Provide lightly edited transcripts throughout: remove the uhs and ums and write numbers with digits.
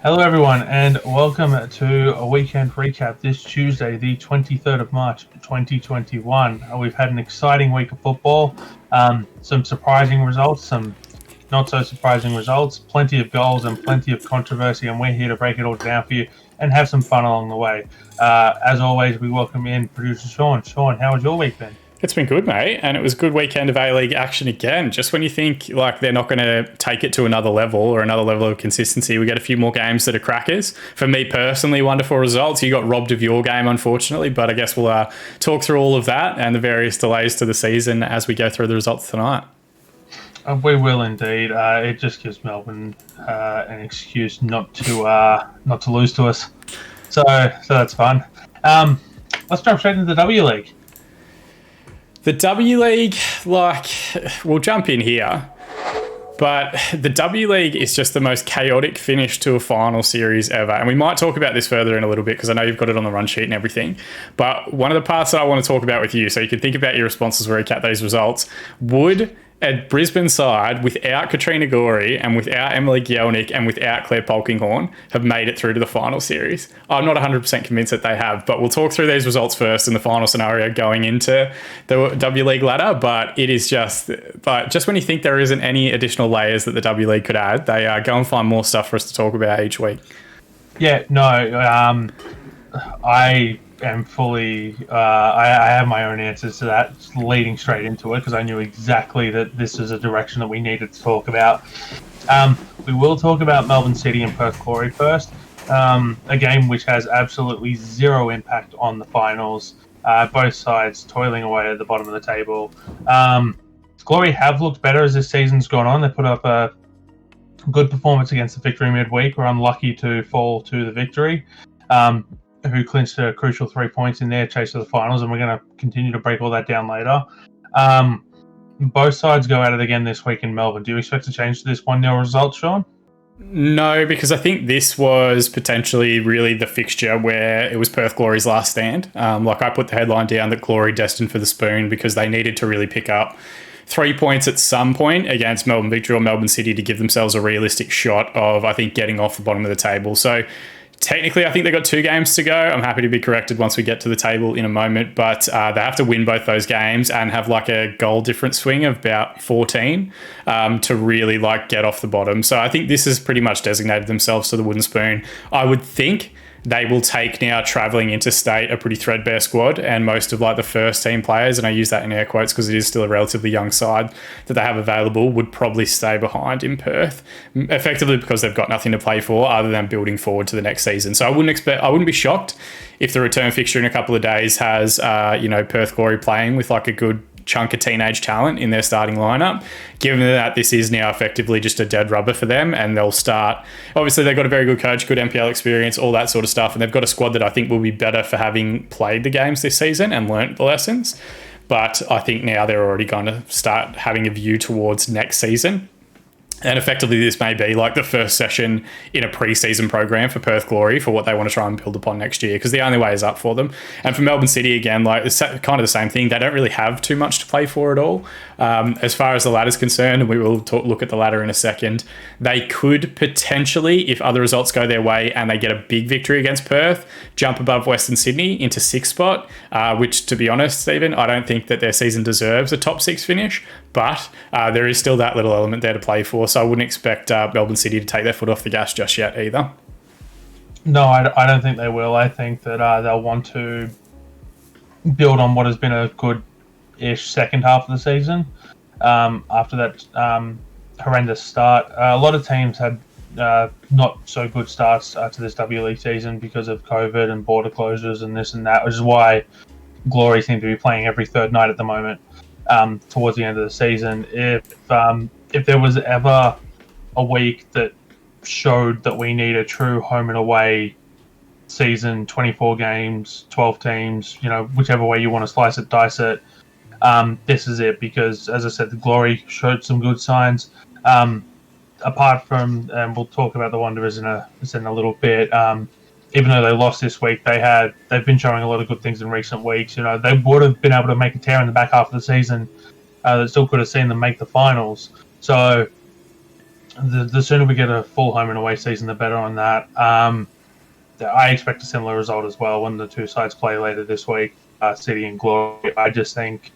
Hello, everyone, and welcome to a weekend recap this Tuesday, the 23rd of March, 2021. We've had an exciting week of football, some surprising results, some not so surprising results, plenty of goals and plenty of controversy, and we're here to break it all down for you and have some fun along the way. As always, we welcome in producer Shaun. Shaun, how has your week been? It's been good, mate, and it was a good weekend of A-League action again. Just when you think like they're not going to take it to another level or another level of consistency, we get a few more games that are crackers. For me personally, wonderful results. You got robbed of your game, unfortunately, but I guess we'll talk through all of that and the various delays to the season as we go through the results tonight. We will indeed. It just gives Melbourne an excuse not to lose to us. So that's fun. Let's jump straight into the W League. The W League, we'll jump in here, but the W League is just the most chaotic finish to a final series ever. And we might talk about this further in a little bit because I know you've got it on the run sheet and everything. But one of the parts that I want to talk about with you, so you can think about your responses where you recap these results, would a Brisbane side without Katrina Gorey and without Emily Gielnik and without Claire Polkinghorn have made it through to the final series? I'm not 100% convinced that they have, but we'll talk through these results first in the final scenario going into the W League ladder. But it is just when you think there isn't any additional layers that the W League could add, they go and find more stuff for us to talk about each week. Yeah, no, I am fully. I have my own answers to that, leading straight into it because I knew exactly that this is a direction that we needed to talk about. We will talk about Melbourne City and Perth Glory first. A game which has absolutely zero impact on the finals. Both sides toiling away at the bottom of the table. Glory have looked better as this season's gone on. They put up a good performance against the Victory midweek. We're unlucky to fall to the Victory, who clinched a crucial 3 points in their chase to the finals, and we're going to continue to break all that down later. Both sides go at it again this week in Melbourne. Do you expect to change to this 1-0 result, Shaun? No, because I think this was potentially really the fixture where it was Perth Glory's last stand. I put the headline down that Glory destined for the spoon because they needed to really pick up 3 points at some point against Melbourne Victory or Melbourne City to give themselves a realistic shot of, I think, getting off the bottom of the table. So technically, I think they've got 2 games to go. I'm happy to be corrected once we get to the table in a moment, but they have to win both those games and have a goal difference swing of about 14 to really get off the bottom. So I think this has pretty much designated themselves to the wooden spoon. I would think they will take now travelling interstate a pretty threadbare squad, and most of the first team players, and I use that in air quotes because it is still a relatively young side that they have available, would probably stay behind in Perth, effectively because they've got nothing to play for other than building forward to the next season. So I wouldn't be shocked if the return fixture in a couple of days has Perth Glory playing with a good chunk of teenage talent in their starting lineup, given that this is now effectively just a dead rubber for them, and they'll start. Obviously, they've got a very good coach, good NPL experience, all that sort of stuff, and they've got a squad that I think will be better for having played the games this season and learnt the lessons. But I think now they're already going to start having a view towards next season. And effectively, this may be the first session in a pre-season program for Perth Glory for what they want to try and build upon next year, because the only way is up for them. And for Melbourne City, again, it's kind of the same thing. They don't really have too much to play for at all. As far as the ladder's concerned, and we will look at the ladder in a second, they could potentially, if other results go their way and they get a big victory against Perth, jump above Western Sydney into 6th spot, which, to be honest, Stephen, I don't think that their season deserves a top 6 finish, but there is still that little element there to play for. So I wouldn't expect Melbourne City to take their foot off the gas just yet either. No, I don't think they will. I think that they'll want to build on what has been a good-ish second half of the season after that horrendous start. A lot of teams had not so good starts to this W League season because of COVID and border closures and this and that, which is why Glory seem to be playing every third night at the moment towards the end of the season. If there was ever a week that showed that we need a true home and away season, 24 games, 12 teams, whichever way you want to slice it, dice it, this is it, because, as I said, the Glory showed some good signs. Apart from, and we'll talk about the Wanderers in a little bit, even though they lost this week, they've been showing a lot of good things in recent weeks. They would have been able to make a tear in the back half of the season that still could have seen them make the finals. So the sooner we get a full home and away season, the better on that. I expect a similar result as well when the two sides play later this week, City and Glory. I just think,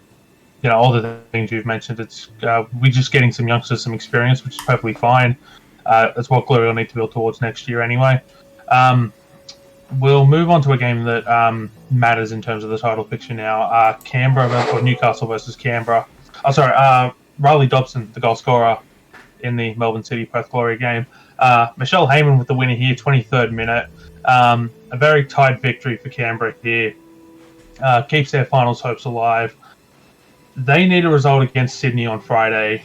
all the things you've mentioned, it's we're just getting some youngsters some experience, which is perfectly fine. That's what Glory will need to build towards next year anyway. We'll move on to a game that matters in terms of the title picture now. Newcastle versus Canberra. Riley Dobson, the goal scorer in the Melbourne City Perth Glory game. Michelle Heyman with the winner here, 23rd minute. A very tight victory for Canberra here. Keeps their finals hopes alive. They need a result against Sydney on Friday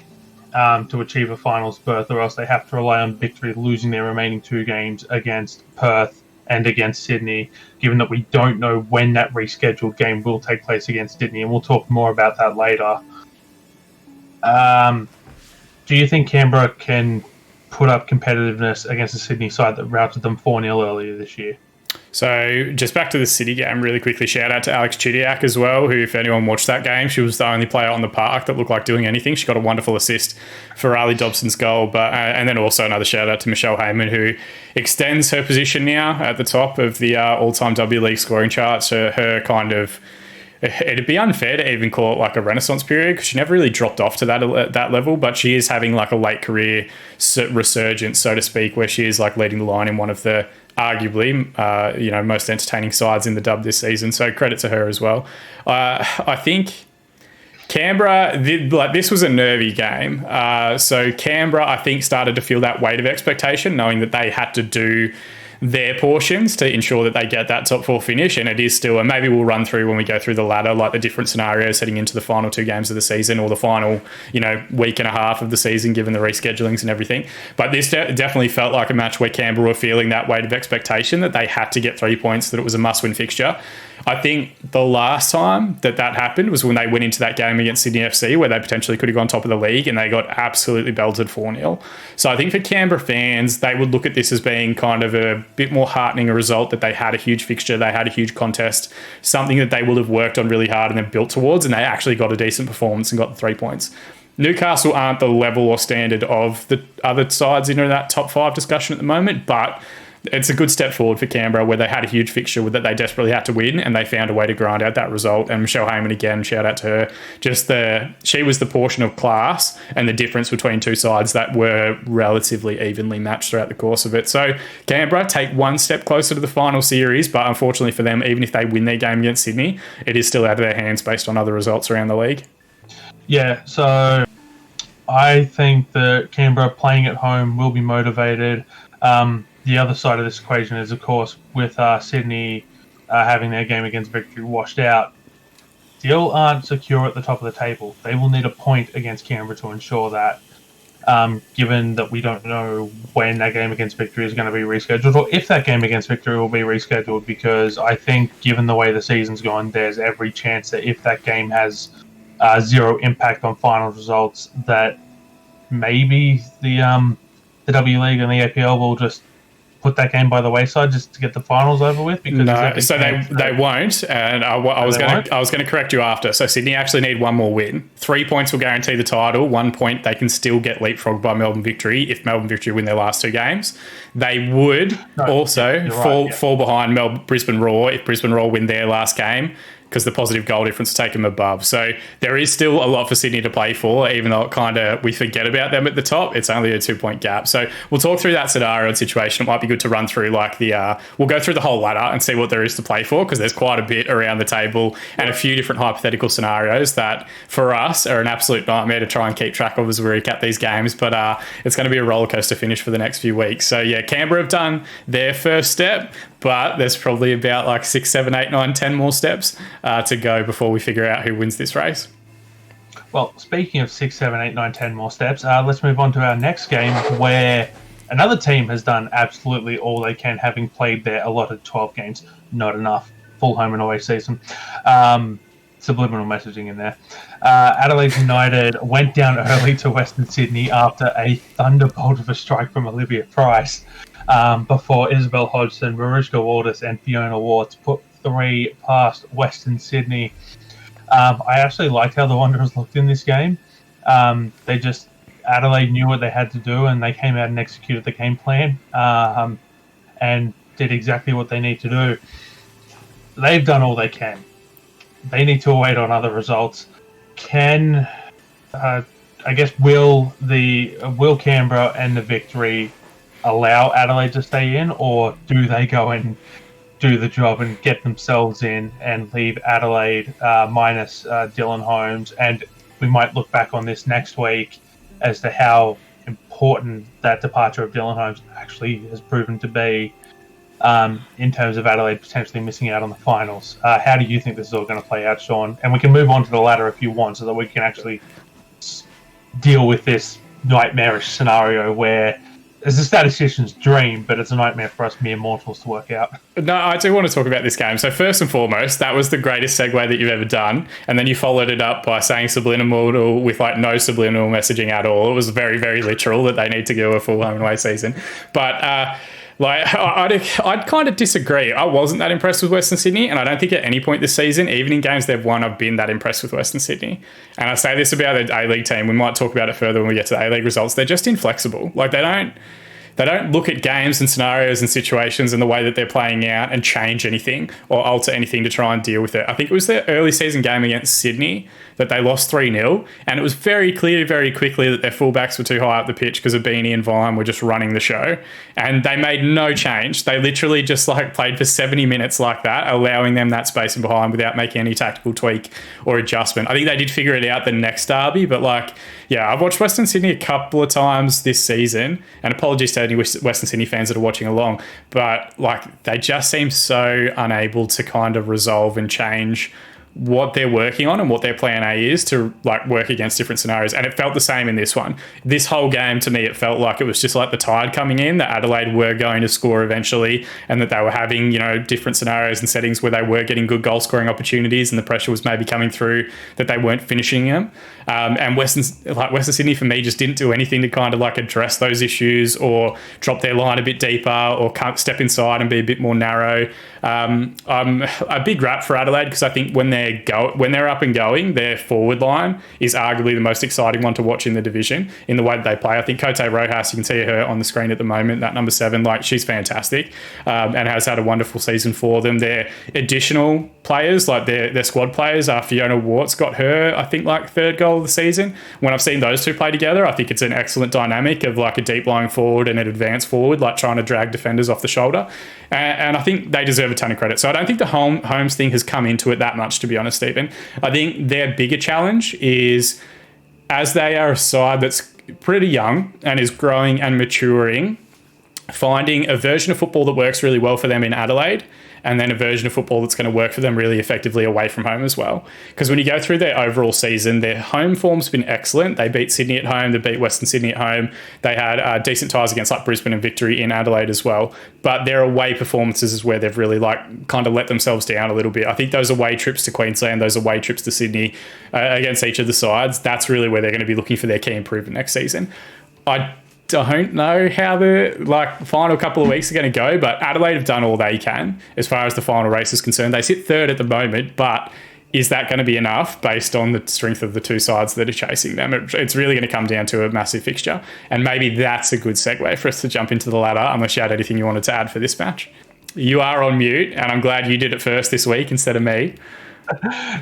to achieve a finals berth, or else they have to rely on victory, losing their remaining two games against Perth and against Sydney, given that we don't know when that rescheduled game will take place against Sydney, and we'll talk more about that later. Do you think Canberra can put up competitiveness against the Sydney side that routed them 4-0 earlier this year? So just back to the City game really quickly, shout out to Alex Chidiac as well, who, if anyone watched that game, she was the only player on the park that looked like doing anything. She got a wonderful assist for Riley Dobson's goal. And then also another shout out to Michelle Heyman, who extends her position now at the top of the all-time W League scoring charts. Her kind of... It'd be unfair to even call it like a renaissance period because she never really dropped off to that level, but she is having like a late career resurgence, so to speak, where she is like leading the line in one of the arguably most entertaining sides in the dub this season. So credit to her as well. I think Canberra, this was a nervy game. So Canberra, I think, started to feel that weight of expectation, knowing that they had to do their portions to ensure that they get that top four finish, and it is still, and maybe we'll run through when we go through the ladder, like the different scenarios heading into the final two games of the season or the final week and a half of the season, given the reschedulings and everything. But this definitely felt like a match where Canberra were feeling that weight of expectation that they had to get 3 points, that it was a must-win fixture. I think the last time that happened was when they went into that game against Sydney FC, where they potentially could have gone top of the league, and they got absolutely belted 4-0. So I think for Canberra fans, they would look at this as being kind of a bit more heartening a result, that they had a huge fixture, they had a huge contest, something that they would have worked on really hard and then built towards, and they actually got a decent performance and got the 3 points. Newcastle aren't the level or standard of the other sides in that top five discussion at the moment, but it's a good step forward for Canberra, where they had a huge fixture that they desperately had to win, and they found a way to grind out that result. And Michelle Heyman, again, shout out to her. She was the portion of class and the difference between two sides that were relatively evenly matched throughout the course of it. So Canberra take one step closer to the final series, but unfortunately for them, even if they win their game against Sydney, it is still out of their hands based on other results around the league. Yeah, so I think that Canberra playing at home will be motivated. The other side of this equation is, of course, with Sydney having their game against Victory washed out, still aren't secure at the top of the table. They will need a point against Canberra to ensure that, given that we don't know when that game against Victory is going to be rescheduled, or if that game against Victory will be rescheduled, because I think, given the way the season's gone, there's every chance that if that game has zero impact on final results, that maybe the W League and the APL will just put that game by the wayside just to get the finals over with? Because no, so they won't. And I was going to correct you after. So Sydney actually need one more win. 3 points will guarantee the title. 1 point they can still get leapfrogged by Melbourne Victory if Melbourne Victory win their last two games. They would fall behind Brisbane Roar if Brisbane Roar win their last game, because the positive goal difference will take them above. So there is still a lot for Sydney to play for, even though we forget about them at the top. It's only a 2 point gap. So we'll talk through that scenario and situation. It might be good to run through we'll go through the whole ladder and see what there is to play for, because there's quite a bit around the table and a few different hypothetical scenarios that for us are an absolute nightmare to try and keep track of as we recap these games. But it's going to be a rollercoaster finish for the next few weeks. So yeah, Canberra have done their first step, but there's probably about 6, 7, 8, 9, 10 more steps to go before we figure out who wins this race. Well, speaking of 6, 7, 8, 9, 10 more steps, let's move on to our next game, where another team has done absolutely all they can, having played their allotted 12 games. Not enough. Full home and away season. Subliminal messaging in there. Adelaide United went down early to Western Sydney after a thunderbolt of a strike from Olivia Price, before Isabel Hodgson, Mariska Waldis and Fiona Warts put 3 past Western Sydney. I actually liked how the Wanderers looked in this game. They just Adelaide knew what they had to do, and they came out and executed the game plan, and did exactly what they need to do. They've done all they can. They need to wait on other results. Will Canberra and the victory allow Adelaide to stay in, or do they go and do the job and get themselves in and leave Adelaide minus Dylan Holmes? And we might look back on this next week as to how important that departure of Dylan Holmes actually has proven to be in terms of Adelaide potentially missing out on the finals. How do you think this is all going to play out, Shaun? And we can move on to the ladder if you want, so that we can actually deal with this nightmarish scenario where it's a statistician's dream, but it's a nightmare for us mere mortals to work out. No, I do want to talk about this game. So first and foremost, that was the greatest segue that you've ever done. And then you followed it up by saying subliminal with like no subliminal messaging at all. It was very, very literal that they need to go a full home and away season. But I'd kind of disagree. I wasn't that impressed with Western Sydney, and I don't think at any point this season, even in games they've won, I've been that impressed with Western Sydney. And I say this about the A-League team. We might talk about it further when we get to the A-League results. They're just inflexible. Like they don't look at games and scenarios and situations and the way that they're playing out and change anything or alter anything to try and deal with it. I think it was their early season game against Sydney that they lost 3-0, and it was very clear very quickly that their fullbacks were too high up the pitch because of Beanie and Vine were just running the show, and they made no change. They literally just like played for 70 minutes like that, allowing them that space in behind without making any tactical tweak or adjustment. I think they did figure it out the next derby, but I've watched Western Sydney a couple of times this season, and apologies to any Western Sydney fans that are watching along, but they just seem so unable to kind of resolve and change what they're working on and what their plan A is to work against different scenarios. And it felt the same in this one. This whole game, to me, it felt like it was just like the tide coming in, that Adelaide were going to score eventually, and that they were having, different scenarios and settings where they were getting good goal scoring opportunities and the pressure was maybe coming through that they weren't finishing them. And Western Sydney, for me, just didn't do anything to kind of address those issues or drop their line a bit deeper or step inside and be a bit more narrow. I'm a big rap for Adelaide because I think when they're up and going, their forward line is arguably the most exciting one to watch in the division in the way that they play. I think Cote Rojas, you can see her on the screen at the moment, that number 7, she's fantastic and has had a wonderful season for them. Their additional players, their squad players, Fiona Wart's got her, I think, third goal of the season. When I've seen those two play together, I think it's an excellent dynamic of a deep lying forward and an advanced forward, trying to drag defenders off the shoulder. And I think they deserve a ton of credit. So I don't think the Holmes thing has come into it that much, to be honest, Stephen. I think their bigger challenge is, as they are a side that's pretty young and is growing and maturing, finding a version of football that works really well for them in Adelaide, and then a version of football that's going to work for them really effectively away from home as well. Because when you go through their overall season, their home form's been excellent. They beat Sydney at home. They beat Western Sydney at home. They had decent ties against Brisbane and Victory in Adelaide as well. But their away performances is where they've really kind of let themselves down a little bit. I think those away trips to Queensland, those away trips to Sydney against each of the sides, that's really where they're going to be looking for their key improvement next season. I don't know how the final couple of weeks are going to go, but Adelaide have done all they can as far as the final race is concerned. They sit third at the moment, but is that going to be enough based on the strength of the two sides that are chasing them? It's really going to come down to a massive fixture, and maybe that's a good segue for us to jump into the ladder, unless you had anything you wanted to add for this match. You are on mute, and I'm glad you did it first this week instead of me.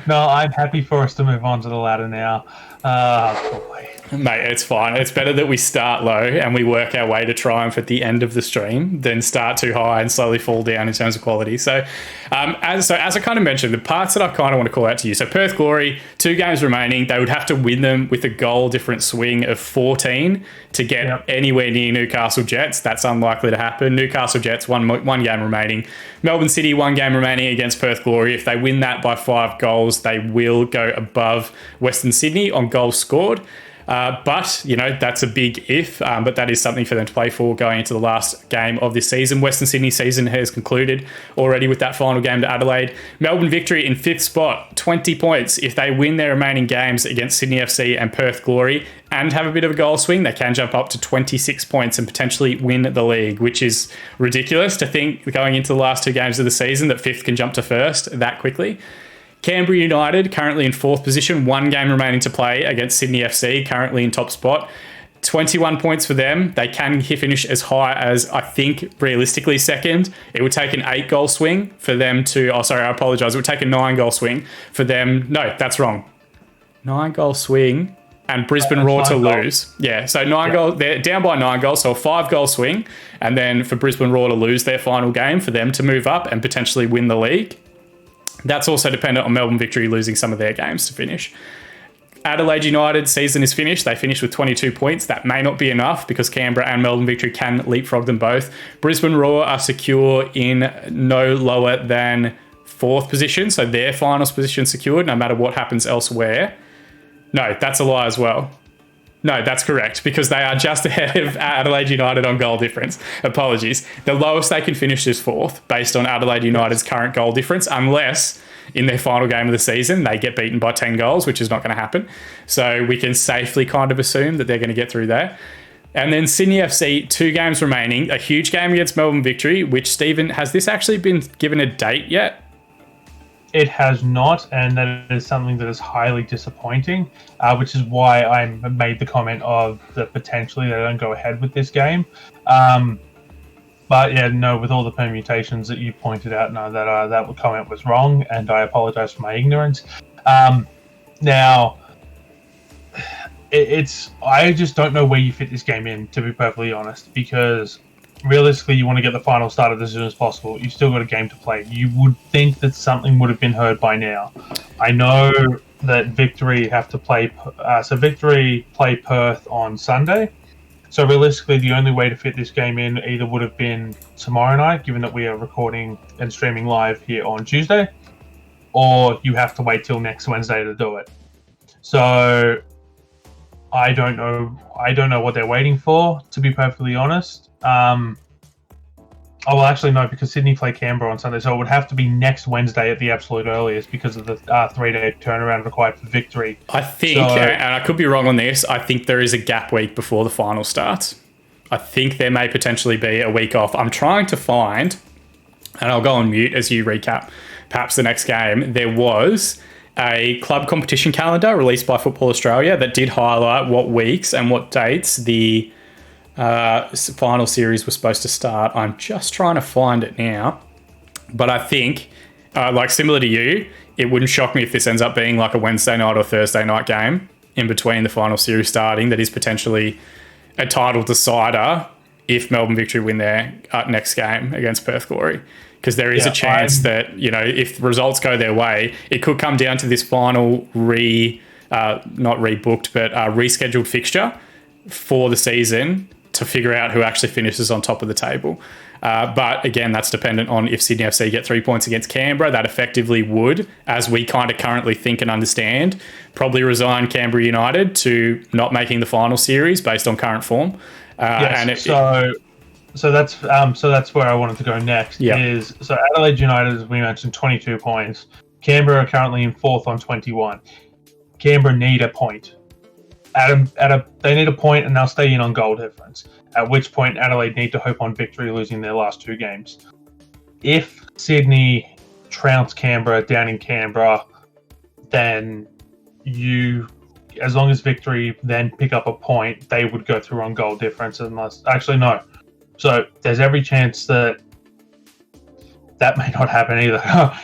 No, I'm happy for us to move on to the ladder now. Boy. Mate, it's fine. It's better that we start low and we work our way to triumph at the end of the stream than start too high and slowly fall down in terms of quality. So, as I kind of mentioned, the parts that I kind of want to call out to you. So, Perth Glory, 2 games remaining. They would have to win them with a goal difference swing of 14 to get anywhere near Newcastle Jets. That's unlikely to happen. Newcastle Jets, one game remaining. Melbourne City, 1 game remaining against Perth Glory. If they win that by 5 goals, they will go above Western Sydney on goals scored. But that's a big if, but that is something for them to play for going into the last game of this season. Western Sydney's season has concluded already with that final game to Adelaide. Melbourne Victory in 5th spot, 20 points. If they win their remaining games against Sydney FC and Perth Glory and have a bit of a goal swing, they can jump up to 26 points and potentially win the league, which is ridiculous to think going into the last 2 games of the season that 5th can jump to 1st that quickly. Canberra United, currently in 4th position, 1 game remaining to play against Sydney FC, currently in top spot. 21 points for them. They can finish as high as, I think, realistically second. It would take an 8-goal swing for them to... Oh, sorry, I apologise. It would take a 9-goal swing for them... No, that's wrong. 9-goal swing and Brisbane Roar to lose. Yeah, so 9 goals. They're down by 9 goals, so a 5-goal swing. And then for Brisbane Roar to lose their final game, for them to move up and potentially win the league. That's also dependent on Melbourne Victory losing some of their games to finish. Adelaide United season is finished. They finished with 22 points. That may not be enough because Canberra and Melbourne Victory can leapfrog them both. Brisbane Roar are secure in no lower than 4th position. So their finals position secured no matter what happens elsewhere. No, that's a lie as well. No, that's correct because they are just ahead of Adelaide United on goal difference. Apologies. The lowest they can finish is 4th based on Adelaide United's current goal difference unless... in their final game of the season, they get beaten by 10 goals, which is not going to happen. So we can safely kind of assume that they're going to get through there. And then Sydney FC, 2 games remaining, a huge game against Melbourne Victory, which, Stephen, has this actually been given a date yet? It has not, and that is something that is highly disappointing, which is why I made the comment of that potentially they don't go ahead with this game. But yeah, no, with all the permutations that you pointed out, no, that comment was wrong, and I apologise for my ignorance. Now, I just don't know where you fit this game in, to be perfectly honest, because realistically, you want to get the final started as soon as possible. You've still got a game to play. You would think that something would have been heard by now. I know that Victory have to play, so Victory play Perth on Sunday. So realistically, the only way to fit this game in either would have been tomorrow night, given that we are recording and streaming live here on Tuesday, or you have to wait till next Wednesday to do it. So I don't know. I don't know what they're waiting for, to be perfectly honest. Oh, well, actually, no, because Sydney play Canberra on Sunday, so it would have to be next Wednesday at the absolute earliest because of the 3-day turnaround required for Victory. I think, and I could be wrong on this, I think there is a gap week before the final starts. I think there may potentially be a week off. I'm trying to find, and I'll go on mute as you recap perhaps the next game. There was a club competition calendar released by Football Australia that did highlight what weeks and what dates the final series was supposed to start. I'm just trying to find it now, but I think like similar to you, it wouldn't shock me if this ends up being like a Wednesday night or Thursday night game in between the final series starting that is potentially a title decider if Melbourne Victory win their next game against Perth Glory, because there is a chance that, you know, if results go their way, it could come down to this final not rebooked but rescheduled fixture for the season to figure out who actually finishes on top of the table. But again, that's dependent on if Sydney FC get 3 points against Canberra. That effectively would, as we kind of currently think and understand, probably resign Canberra United to not making the final series based on current form. So that's where I wanted to go next. Yep. So Adelaide United, as we mentioned, 22 points. Canberra are currently in 4th on 21. Canberra need a point. They need a point and they'll stay in on goal difference, at which point Adelaide need to hope on Victory losing their last 2 games. If Sydney trounce Canberra down in Canberra, then as long as Victory then pick up a point, they would go through on goal difference actually no. So there's every chance that may not happen either.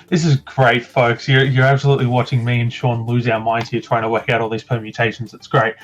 This is great, folks. You're absolutely watching me and Shaun lose our minds here trying to work out all these permutations. It's great.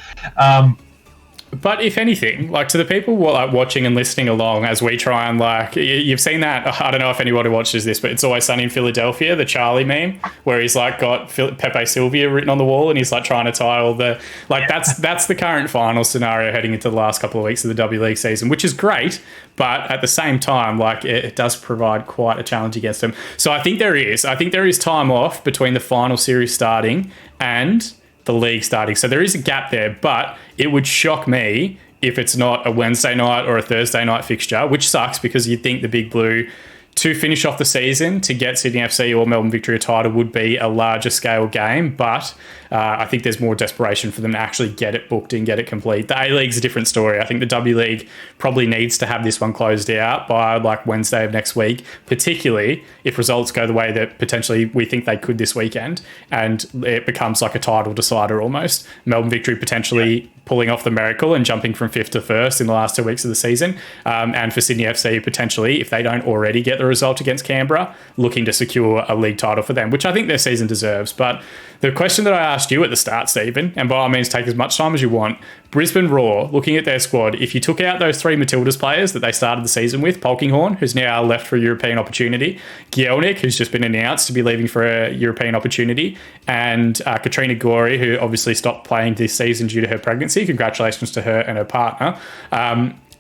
But if anything, like to the people watching and listening along as we try and you've seen that, I don't know if anybody watches this, but It's Always Sunny in Philadelphia, the Charlie meme, where he's like got Pepe Sylvia written on the wall and he's like trying to tie all that's the current final scenario heading into the last couple of weeks of the W League season, which is great. But at the same time, it does provide quite a challenge against them. So I think there is time off between the final series starting and the league starting. So there is a gap there, but it would shock me if it's not a Wednesday night or a Thursday night fixture, which sucks because you'd think the Big Blue to finish off the season to get Sydney FC or Melbourne Victory a title would be a larger scale game, but I think there's more desperation for them to actually get it booked and get it complete. The A-League's a different story. I think the W League probably needs to have this one closed out by Wednesday of next week, particularly if results go the way that potentially we think they could this weekend and it becomes like a title decider almost. Melbourne Victory potentially pulling off the miracle and jumping from 5th to 1st in the last 2 weeks of the season. And for Sydney FC, potentially, if they don't already get the result against Canberra, looking to secure a league title for them, which I think their season deserves. But the question that I asked you at the start, Stephen, and by all means take as much time as you want, Brisbane Roar, looking at their squad, if you took out those 3 Matildas players that they started the season with, Polkinghorne, who's now left for a European opportunity, Gielnik, who's just been announced to be leaving for a European opportunity, and Katrina Gorey, who obviously stopped playing this season due to her pregnancy. Congratulations to her and her partner.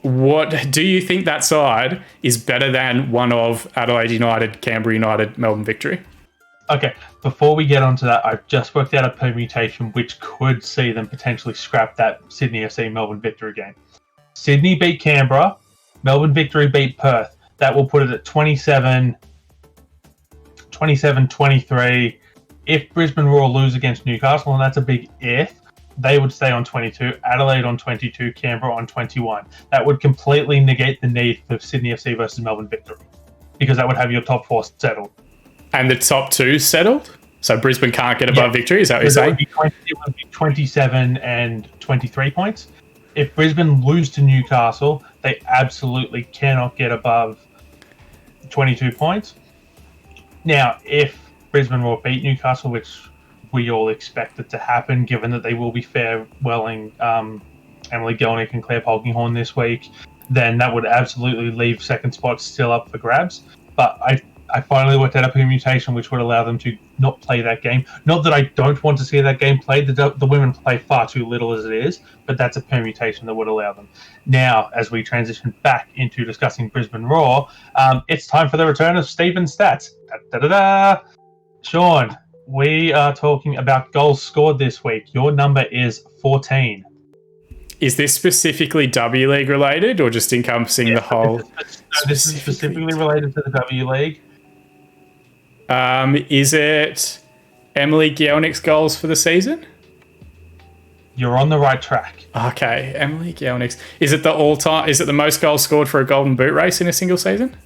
What do you think that side is better than one of Adelaide United, Canberra United, Melbourne Victory? Okay, before we get onto that, I've just worked out a permutation which could see them potentially scrap that Sydney FC Melbourne Victory game. Sydney beat Canberra, Melbourne Victory beat Perth. That will put it at 27-23. If Brisbane Roar lose against Newcastle, and that's a big if, they would stay on 22, Adelaide on 22, Canberra on 21. That would completely negate the need for Sydney FC versus Melbourne Victory, because that would have your top 4 settled. And the top 2 settled? So Brisbane can't get above Victory? Is that what you're saying? It would be 27 and 23 points. If Brisbane lose to Newcastle, they absolutely cannot get above 22 points. Now, if Brisbane will beat Newcastle, which we all expect it to happen, given that they will be farewelling Emily Gelnick and Claire Polkinghorne this week, then that would absolutely leave second spot still up for grabs. But I finally worked out a permutation which would allow them to not play that game. Not that I don't want to see that game played. The women play far too little as it is, but that's a permutation that would allow them. Now, as we transition back into discussing Brisbane Roar, it's time for the return of Steven's stats. Shaun, we are talking about goals scored this week. Your number is 14. Is this specifically W League related or just encompassing the whole? This is specifically related to the W League. Is it Emily Gielnik's goals for the season? You're on the right track. Okay, Emily Gielnik's. Is it the all-time? Is it the most goals scored for a Golden Boot race in a single season?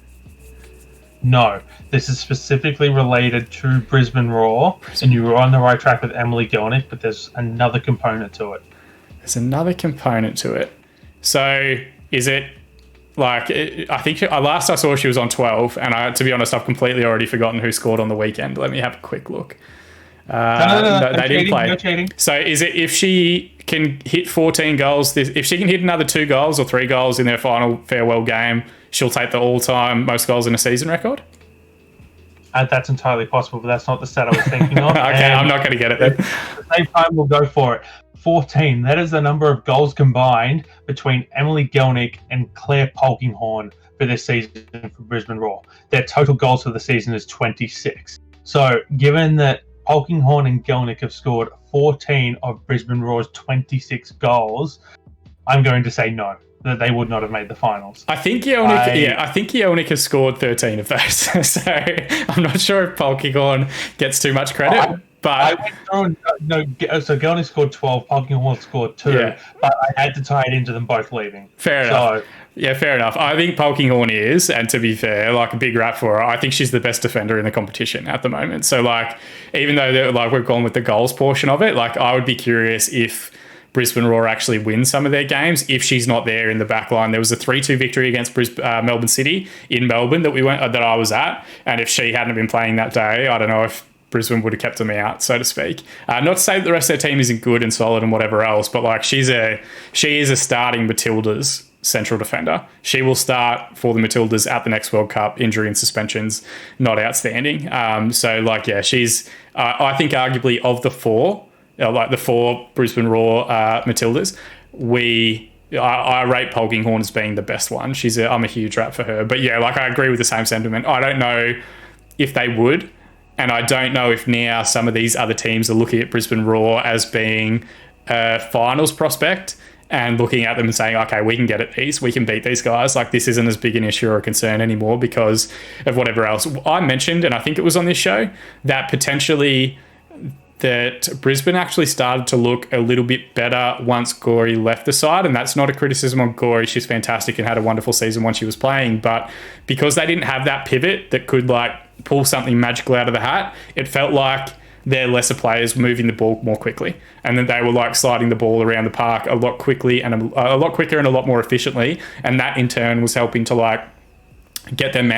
No, this is specifically related to Brisbane Roar, and you were on the right track with Emily Gielnik, but there's another component to it. There's another component to it. So is it like, I think last I saw she was on 12, and to be honest, I've completely already forgotten who scored on the weekend. Let me have a quick look. No, they didn't play. No cheating. So is it if she can hit 14 goals, if she can hit another 2 goals or 3 goals in their final farewell game, she'll take the all-time most goals in a season record? That's entirely possible, but that's not the stat I was thinking of. Okay, I'm not going to get it then. At the same time, we'll go for it. 14. That is the number of goals combined between Emily Gielnik and Claire Polkinghorne for this season for Brisbane Roar. Their total goals for the season is 26. So, given that Polkinghorne and Gielnik have scored 14 of Brisbane Roar's 26 goals, I'm going to say no, that they would not have made the finals. I think Gielnik has scored 13 of those. So I'm not sure if Polkinghorne gets too much credit. But I went through, so Gielnik scored 12, Polkinghorne scored 2, but I had to tie it into them both leaving. Fair enough. Yeah, fair enough. I think Polkinghorne is, and to be fair, like a big rap for her, I think she's the best defender in the competition at the moment. So like, even though like we've gone with the goals portion of it, like I would be curious if Brisbane Roar actually win some of their games if she's not there in the back line. There was a 3-2 victory against Melbourne City in Melbourne that I was at, and if she hadn't been playing that day, I don't know if Brisbane would have kept them out, so to speak. Not to say that the rest of their team isn't good and solid and whatever else, but like she is a starting Matildas central defender. She will start for the Matildas at the next World Cup. Injury and suspensions not outstanding. So like she's I think arguably of the 4, like the 4 Brisbane Roar Matildas, I rate Polkinghorne as being the best one. I'm a huge rap for her. But yeah, like I agree with the same sentiment. I don't know if they would. And I don't know if now some of these other teams are looking at Brisbane Roar as being a finals prospect and looking at them and saying, okay, we can get at these, we can beat these guys. Like this isn't as big an issue or a concern anymore because of whatever else. I mentioned, and I think it was on this show, that potentially that Brisbane actually started to look a little bit better once Gorey left the side. And that's not a criticism on Gorey. She's fantastic and had a wonderful season when she was playing. But because they didn't have that pivot that could like pull something magical out of the hat, it felt like their lesser players moving the ball more quickly, and then they were like sliding the ball around the park a lot quickly and a lot quicker and a lot more efficiently, and that in turn was helping to like get them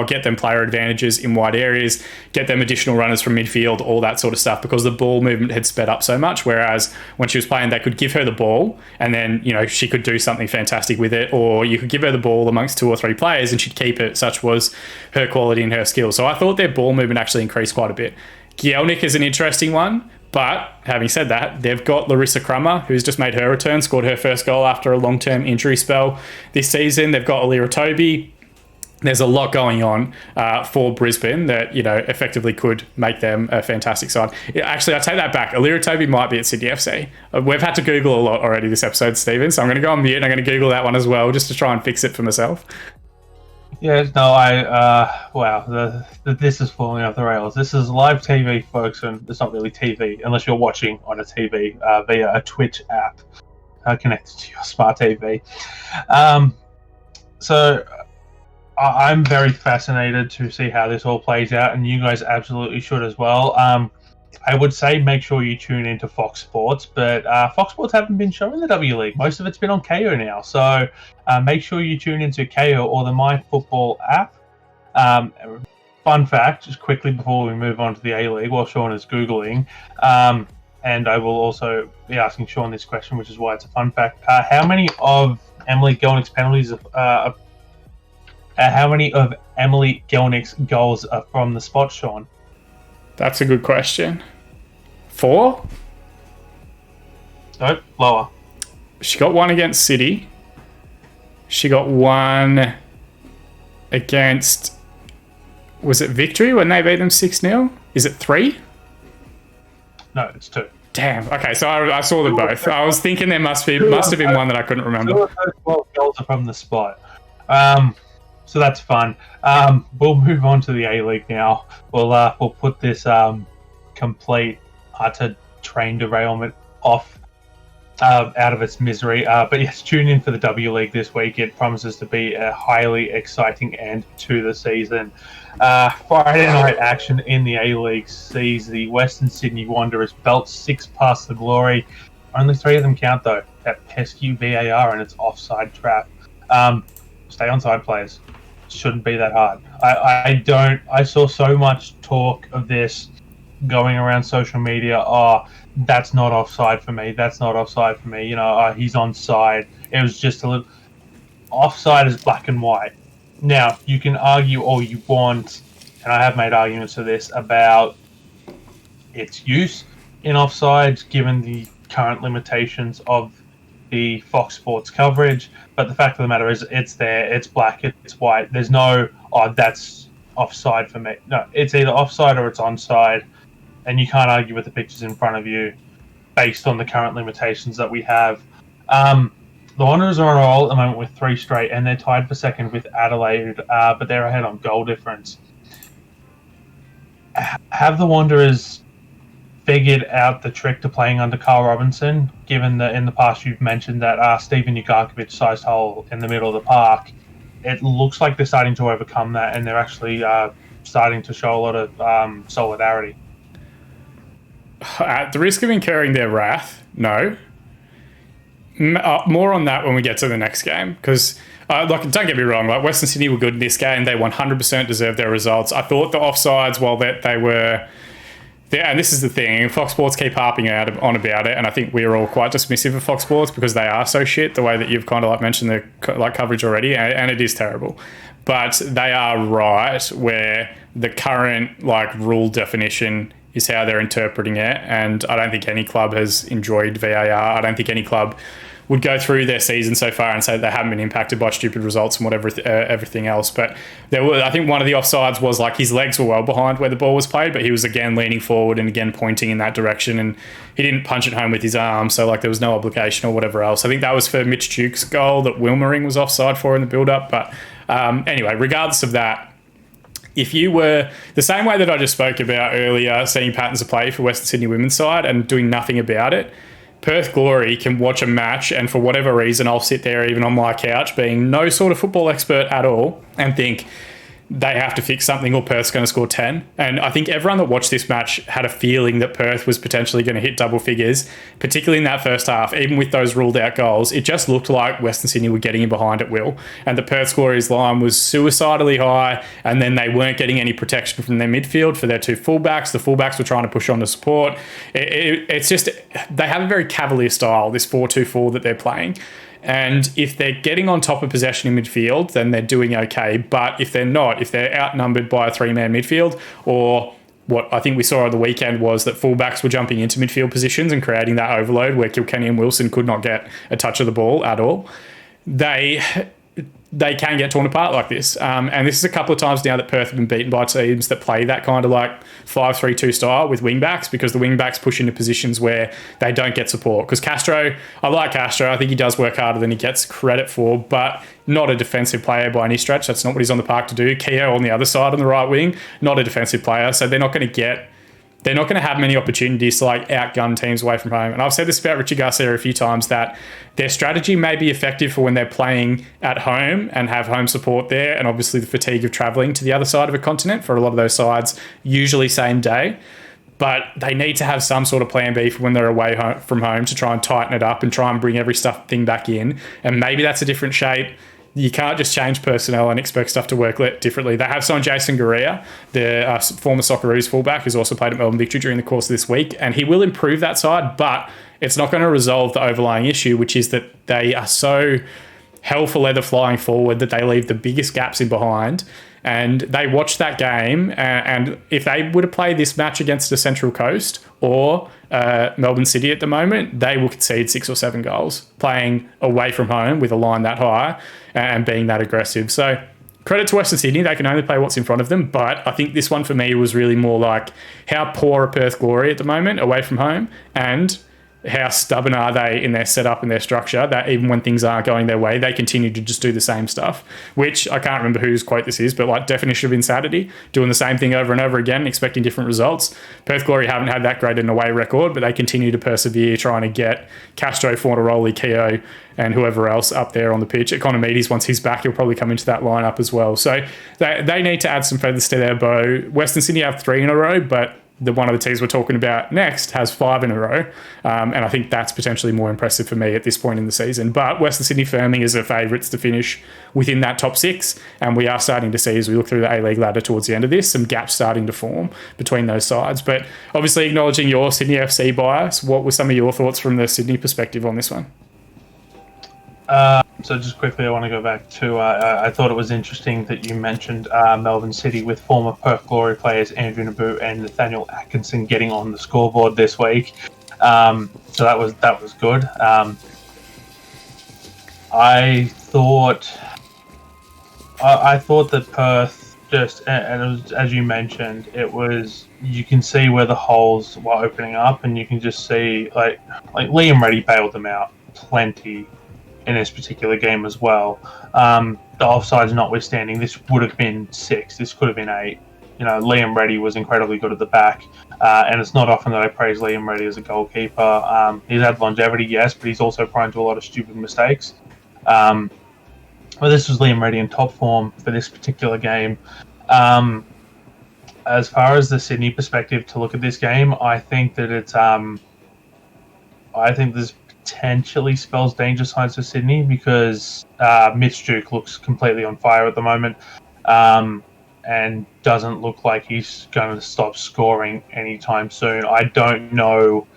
get them player advantages in wide areas, get them additional runners from midfield, all that sort of stuff, because the ball movement had sped up so much. Whereas when she was playing, they could give her the ball and then, you know, she could do something fantastic with it, or you could give her the ball amongst 2 or 3 players and she'd keep it. Such was her quality and her skill. So I thought their ball movement actually increased quite a bit. Gielnik is an interesting one, but having said that, they've got Larissa Crummer, who's just made her return, scored her first goal after a long-term injury spell this season. They've got Alira Toby. There's a lot going on for Brisbane that, you know, effectively could make them a fantastic side. Actually, I take that back. Alira Toby might be at Sydney FC. We've had to Google a lot already this episode, Steven, so I'm going to go on mute and I'm going to Google that one as well, just to try and fix it for myself. Yeah, no, wow, this is falling off the rails. This is live TV, folks, and it's not really TV unless you're watching on a TV via a Twitch app connected to your smart TV. So I'm very fascinated to see how this all plays out, and you guys absolutely should as well. I would say make sure you tune into Fox Sports, but Fox Sports haven't been showing the W League. Most of it's been on KO now, so make sure you tune into KO or the MyFootball app. Fun fact, just quickly before we move on to the A-League, while Shaun is Googling, and I will also be asking Shaun this question, which is why it's a fun fact. How many of Emily Gelnick's penalties how many of Emily Gelnick's goals are from the spot, Shaun? That's a good question. 4? Nope, lower. She got 1 against City. She got 1 against... Was it Victory when they beat them 6-0? Is it 3? No, it's 2. Damn. Okay, so I saw them both. I was thinking there must have been one that I couldn't remember. 2 of those 12 goals are from the spot. So that's fun. We'll move on to the A-League now. We'll put this complete utter train derailment off out of its misery. But yes, tune in for the W League this week. It promises to be a highly exciting end to the season. Friday night action in the A-League sees the Western Sydney Wanderers belt 6 past the glory. Only 3 of them count, though. That pesky VAR and its offside trap. Stay onside, players. Shouldn't be that hard. I saw so much talk of this going around social media. Oh, that's not offside for me. That's not offside for me. You know, he's onside. It was just a little... Offside is black and white. Now, you can argue all you want, and I have made arguments for this, about its use in offsides, given the current limitations of the Fox Sports coverage, but the fact of the matter is it's there, it's black, it's white. There's no, oh, that's offside for me. No, it's either offside or it's onside, and you can't argue with the pictures in front of you based on the current limitations that we have. The Wanderers are on a roll at the moment with 3 straight, and they're tied for second with Adelaide, but they're ahead on goal difference. Have the Wanderers figured out the trick to playing under Carl Robinson, given that in the past you've mentioned that Steven Ugarkovic-sized hole in the middle of the park? It looks like they're starting to overcome that, and they're actually starting to show a lot of solidarity. At the risk of incurring their wrath, no. More on that when we get to the next game, because don't get me wrong, like Western Sydney were good in this game. They 100% deserved their results. I thought the offsides, while they were... Yeah, and this is the thing. Fox Sports keep harping on about it, and I think we're all quite dismissive of Fox Sports because they are so shit, the way that you've kind of like mentioned their like coverage already, and it is terrible. But they are right where the current like rule definition is how they're interpreting it, and I don't think any club has enjoyed VAR. I don't think any club would go through their season so far and say they haven't been impacted by stupid results and whatever everything else. But I think one of the offsides was like his legs were well behind where the ball was played, but he was again leaning forward and again pointing in that direction, and he didn't punch it home with his arm, so like there was no obligation or whatever else. I think that was for Mitch Duke's goal that Wilmering was offside for in the build-up. But anyway, regardless of that, if you were the same way that I just spoke about earlier, seeing patterns of play for Western Sydney women's side and doing nothing about it, Perth Glory can watch a match, and for whatever reason, I'll sit there even on my couch being no sort of football expert at all and think they have to fix something or Perth's going to score 10. And I think everyone that watched this match had a feeling that Perth was potentially going to hit double figures, particularly in that first half. Even with those ruled out goals, it just looked like Western Sydney were getting in behind at will. And the Perth Glory's line was suicidally high, and then they weren't getting any protection from their midfield for their two fullbacks. The fullbacks were trying to push on the support. It's just, they have a very cavalier style, this 4-2-4 that they're playing. And if they're getting on top of possession in midfield, then they're doing okay. But if they're not, if they're outnumbered by a three-man midfield, or what I think we saw on the weekend was that fullbacks were jumping into midfield positions and creating that overload where Kilkenny and Wilson could not get a touch of the ball at all, they can get torn apart like this. And this is a couple of times now that Perth have been beaten by teams that play that kind of like 5-3-2 style with wing-backs, because the wing-backs push into positions where they don't get support. Because Castro, I like Castro. I think he does work harder than he gets credit for, but not a defensive player by any stretch. That's not what he's on the park to do. Keogh on the other side on the right wing, not a defensive player. So they're not going to have many opportunities to like outgun teams away from home. And I've said this about Richard Garcia a few times, that their strategy may be effective for when they're playing at home and have home support there, and obviously the fatigue of travelling to the other side of a continent for a lot of those sides, usually same day. But they need to have some sort of plan B for when they're away from home to try and tighten it up and try and bring every thing back in. And maybe that's a different shape. You can't just change personnel and expect stuff to work differently. They have signed Jason Garea, the former Socceroos fullback, who's also played at Melbourne Victory during the course of this week, and he will improve that side, but it's not going to resolve the overlying issue, which is that they are so hell for leather flying forward that they leave the biggest gaps in behind. And they watched that game, and if they would have played this match against the Central Coast or Melbourne City at the moment, they will concede 6 or 7 goals playing away from home with a line that high and being that aggressive. So credit to Western Sydney, they can only play what's in front of them, but I think this one for me was really more like how poor are Perth Glory at the moment away from home, and how stubborn are they in their setup and their structure, that even when things aren't going their way, they continue to just do the same stuff, which I can't remember whose quote this is, but like definition of insanity, doing the same thing over and over again, expecting different results. Perth Glory haven't had that great an away record, but they continue to persevere, trying to get Castro, Fornaroli, Keogh, and whoever else up there on the pitch. Economides, once he's back, he'll probably come into that lineup as well. So they need to add some feathers to their bow. Western Sydney have 3 in a row, but one of the teams we're talking about next has 5 in a row. And I think that's potentially more impressive for me at this point in the season. But Western Sydney firming as their favourites to finish within that top 6. And we are starting to see, as we look through the A-League ladder towards the end of this, some gaps starting to form between those sides. But obviously acknowledging your Sydney FC bias, what were some of your thoughts from the Sydney perspective on this one? So just quickly, I want to go back to, I thought it was interesting that you mentioned Melbourne City with former Perth Glory players Andrew Naboo and Nathaniel Atkinson getting on the scoreboard this week. So that was good. I thought that Perth just, and it was, as you mentioned, it was, you can see where the holes were opening up, and you can just see like Liam Reddy bailed them out plenty in this particular game as well. The offsides notwithstanding, this would have been 6. This could have been 8. You know, Liam Reddy was incredibly good at the back, and it's not often that I praise Liam Reddy as a goalkeeper. He's had longevity, yes, but he's also prone to a lot of stupid mistakes. Well, this was Liam Reddy in top form for this particular game. As far as the Sydney perspective to look at this game, I think that it's I think there's potentially spells danger signs for Sydney, because Mitch Duke looks completely on fire at the moment, and doesn't look like he's going to stop scoring anytime soon. I don't know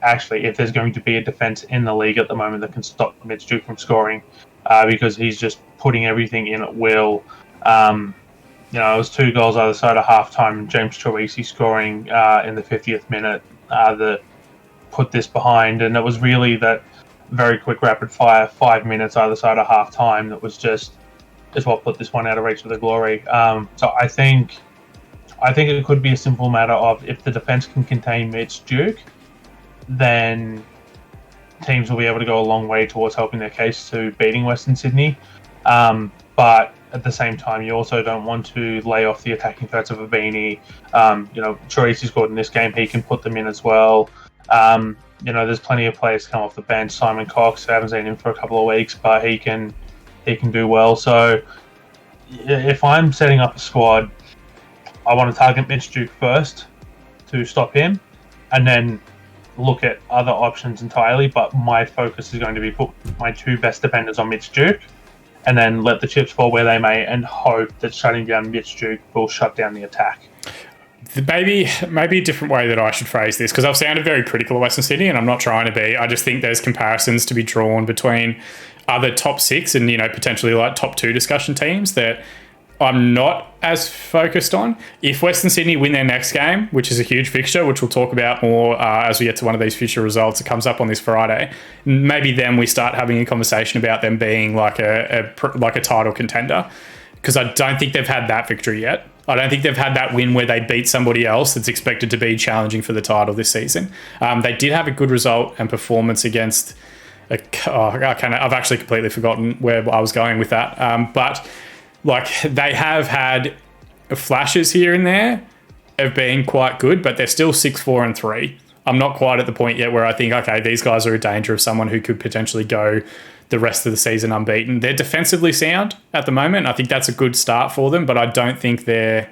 actually if there's going to be a defence in the league at the moment that can stop Mitch Duke from scoring, because he's just putting everything in at will. It was 2 goals either side of half-time, and James Troisi scoring in the 50th minute that put this behind, and it was really that very quick rapid fire 5 minutes either side of half time that was just what put this one out of reach of the glory. So I think it could be a simple matter of, if the defense can contain Mitch Duke, then teams will be able to go a long way towards helping their case to beating Western Sydney. But at the same time, you also don't want to lay off the attacking threats of Avini. Troisi scored in this game, he can put them in as well. There's plenty of players come off the bench. Simon Cox, I haven't seen him for a couple of weeks, but he can do well. So if I'm setting up a squad, I want to target Mitch Duke first to stop him, and then look at other options entirely. But my focus is going to be put my 2 best defenders on Mitch Duke, and then let the chips fall where they may, and hope that shutting down Mitch Duke will shut down the attack. Maybe a different way that I should phrase this, because I've sounded very critical of Western Sydney, and I'm not trying to be. I just think there's comparisons to be drawn between other top 6 and, potentially like top 2 discussion teams that I'm not as focused on. If Western Sydney win their next game, which is a huge fixture, which we'll talk about more as we get to one of these future results, it comes up on this Friday, maybe then we start having a conversation about them being like a title contender, because I don't think they've had that victory yet. I don't think they've had that win where they beat somebody else that's expected to be challenging for the title this season. They did have a good result and performance against... I've actually completely forgotten where I was going with that. But like, they have had flashes here and there of being quite good, but they're still 6-4-3. I'm not quite at the point yet where I think, okay, these guys are a danger of someone who could potentially go the rest of the season unbeaten. They're defensively sound at the moment. I think that's a good start for them, but I don't think they're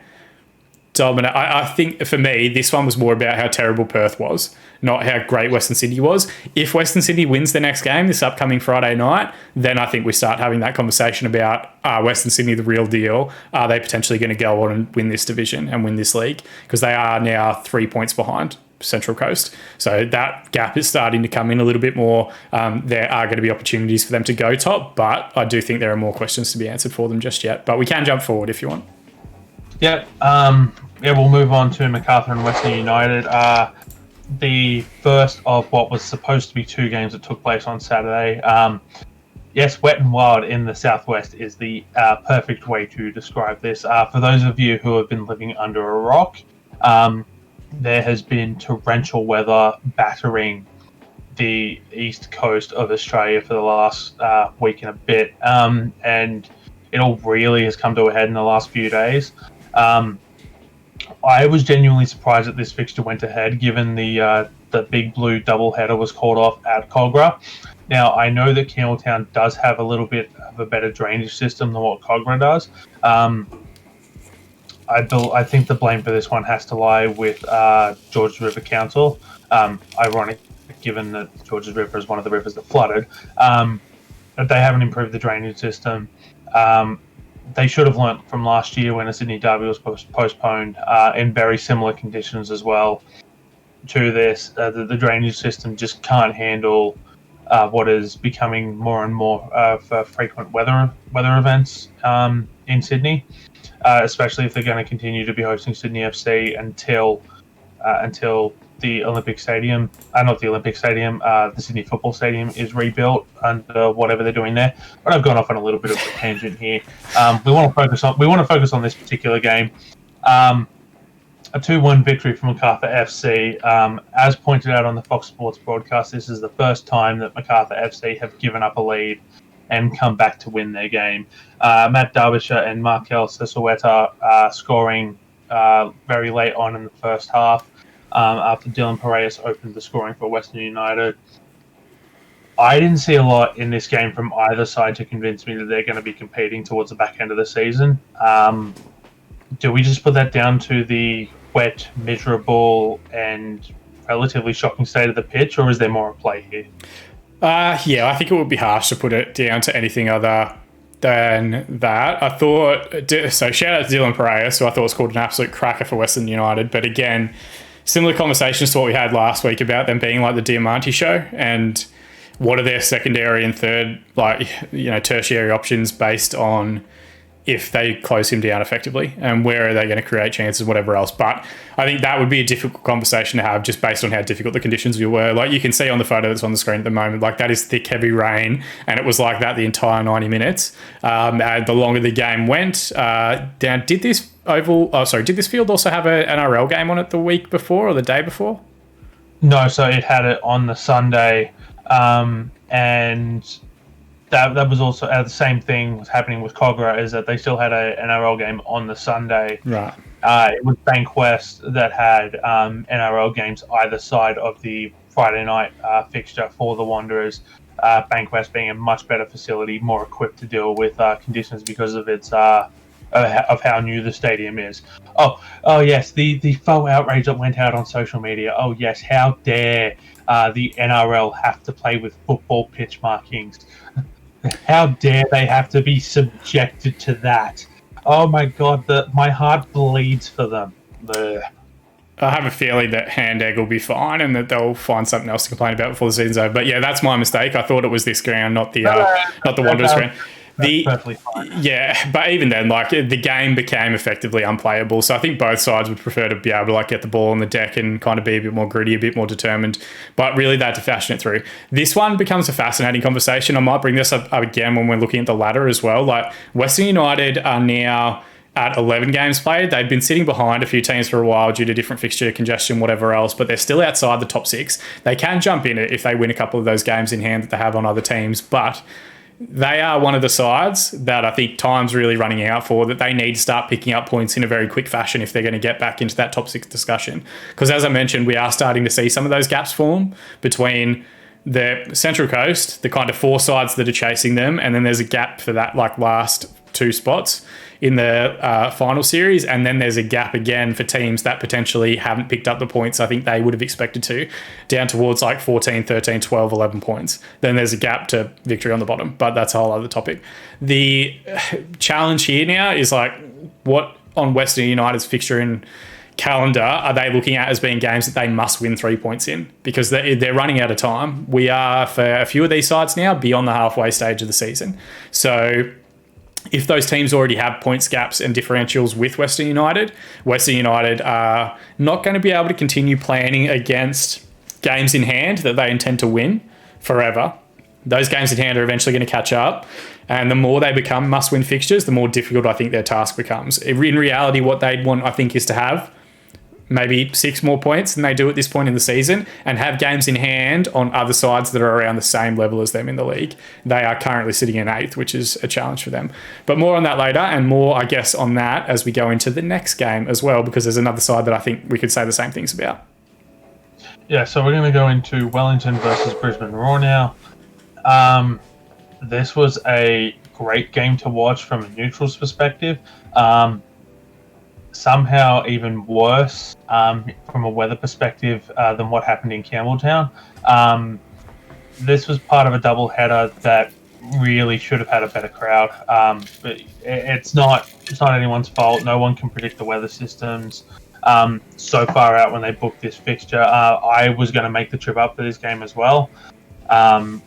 dominant. I think for me, this one was more about how terrible Perth was, not how great Western Sydney was. If Western Sydney wins the next game, this upcoming Friday night, then I think we start having that conversation about, are Western Sydney the real deal? Are they potentially going to go on and win this division and win this league? Because they are now 3 points behind Central Coast. So that gap is starting to come in a little bit more. There are going to be opportunities for them to go top, but I do think there are more questions to be answered for them just yet. But we can jump forward if you want. Yeah, we'll move on to Macarthur and Western United. The first of what was supposed to be 2 games that took place on Saturday. Yes, wet and wild in the southwest is the perfect way to describe this. For those of you who have been living under a rock, there has been torrential weather battering the east coast of Australia for the last week and a bit, and it all really has come to a head in the last few days. I was genuinely surprised that this fixture went ahead, given the Big Blue doubleheader was called off at Cogra. Now, I know that Campbelltown does have a little bit of a better drainage system than what Cogra does. I think the blame for this one has to lie with Georges River Council. Ironic, given that Georges River is one of the rivers that flooded. But they haven't improved the drainage system. They should have learnt from last year when a Sydney Derby was postponed in very similar conditions as well to this. The drainage system just can't handle what is becoming more and more of frequent weather events in Sydney, especially if they're going to continue to be hosting Sydney FC until the Olympic Stadium, the Sydney Football Stadium is rebuilt under whatever they're doing there. But I've gone off on a little bit of a tangent here. We want to focus on this particular game. A 2-1 victory for Macarthur FC. As pointed out on the Fox Sports broadcast, this is the first time that Macarthur FC have given up a lead and come back to win their game. Matt Derbyshire and Markel Sesaweta scoring very late on in the first half. After Dylan Piraeus opened the scoring for Western United. I didn't see a lot in this game from either side to convince me that they're going to be competing towards the back end of the season. Do we just put that down to the wet, miserable, and relatively shocking state of the pitch, or is there more at play here? Yeah, I think it would be harsh to put it down to anything other than that. I thought... So shout out to Dylan Piraeus, who I thought was called an absolute cracker for Western United. But again... similar conversations to what we had last week about them being like the Diamante show, and what are their secondary and third, tertiary options based on if they close him down effectively, and where are they going to create chances, whatever else. But I think that would be a difficult conversation to have just based on how difficult the conditions were. Like you can see on the photo that's on the screen at the moment, like that is thick, heavy rain, and it was like that the entire 90 minutes. And the longer the game went, did this field also have an NRL game on it the week before or the day before? No, so it had it on the Sunday, and that was also the same thing was happening with Cogra, is that they still had an NRL game on the Sunday. Right. It was Bankwest that had NRL games either side of the Friday night fixture for the Wanderers. Bankwest being a much better facility, more equipped to deal with conditions because of its of how new the stadium is. Oh yes, the faux outrage that went out on social media. Oh yes, how dare the NRL have to play with football pitch markings? How dare they have to be subjected to that? Oh my god, my heart bleeds for them. Ugh. I have a feeling that Hand Egg will be fine and that they'll find something else to complain about before the season's over. But yeah, that's my mistake. I thought it was this ground, not the Wanderers ground. That's perfectly fine. Yeah, but even then, like, the game became effectively unplayable. So I think both sides would prefer to be able to, like, get the ball on the deck and kind of be a bit more gritty, a bit more determined. But really, they had to fashion it through. This one becomes a fascinating conversation. I might bring this up again when we're looking at the ladder as well. Like, Western United are now at 11 games played. They've been sitting behind a few teams for a while due to different fixture congestion, whatever else, but they're still outside the top 6. They can jump in it if they win a couple of those games in hand that they have on other teams, but they are one of the sides that I think time's really running out for, that they need to start picking up points in a very quick fashion if they're going to get back into that top 6 discussion. Because as I mentioned, we are starting to see some of those gaps form between the Central Coast, the kind of 4 sides that are chasing them, and then there's a gap for that like last 2 spots in the final series, and then there's a gap again for teams that potentially haven't picked up the points I think they would have expected to, down towards like 14, 13, 12, 11 points. Then there's a gap to victory on the bottom, but that's a whole other topic. The challenge here now is like, what on Western United's fixture and calendar are they looking at as being games that they must win 3 points in? Because they're running out of time. We are, for a few of these sides now, beyond the halfway stage of the season. So if those teams already have points gaps and differentials with Western United are not going to be able to continue planning against games in hand that they intend to win forever. Those games in hand are eventually going to catch up, and the more they become must-win fixtures, the more difficult I think their task becomes. In reality, what they'd want, I think, is to have maybe 6 more points than they do at this point in the season, and have games in hand on other sides that are around the same level as them in the league. They are currently sitting in 8th, which is a challenge for them. But more on that later, and more, I guess, on that as we go into the next game as well, because there's another side that I think we could say the same things about. Yeah, so we're going to go into Wellington versus Brisbane Roar now. This was a great game to watch from a neutral's perspective. Somehow even worse from a weather perspective than what happened in Campbelltown. This was part of a double-header that really should have had a better crowd. But it's not anyone's fault. No one can predict the weather systems so far out when they booked this fixture. I was going to make the trip up for this game as well, and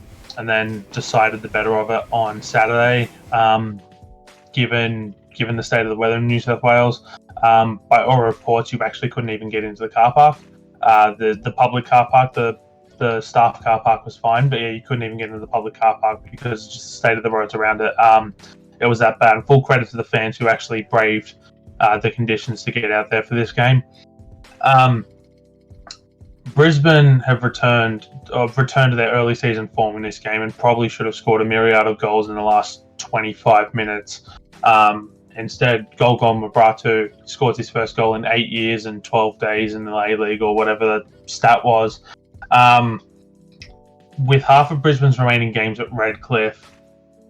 then decided the better of it on Saturday, given the state of the weather in New South Wales. By all reports, you actually couldn't even get into the car park. The public car park, the staff car park was fine, but yeah, you couldn't even get into the public car park because just the state of the roads around it. It was that bad. And full credit to the fans who actually braved the conditions to get out there for this game. Brisbane have returned to their early season form in this game and probably should have scored a myriad of goals in the last 25 minutes. Instead, Golgol Mabratu scores his first goal in 8 years and 12 days in the A-League, or whatever the stat was. With half of Brisbane's remaining games at Redcliffe,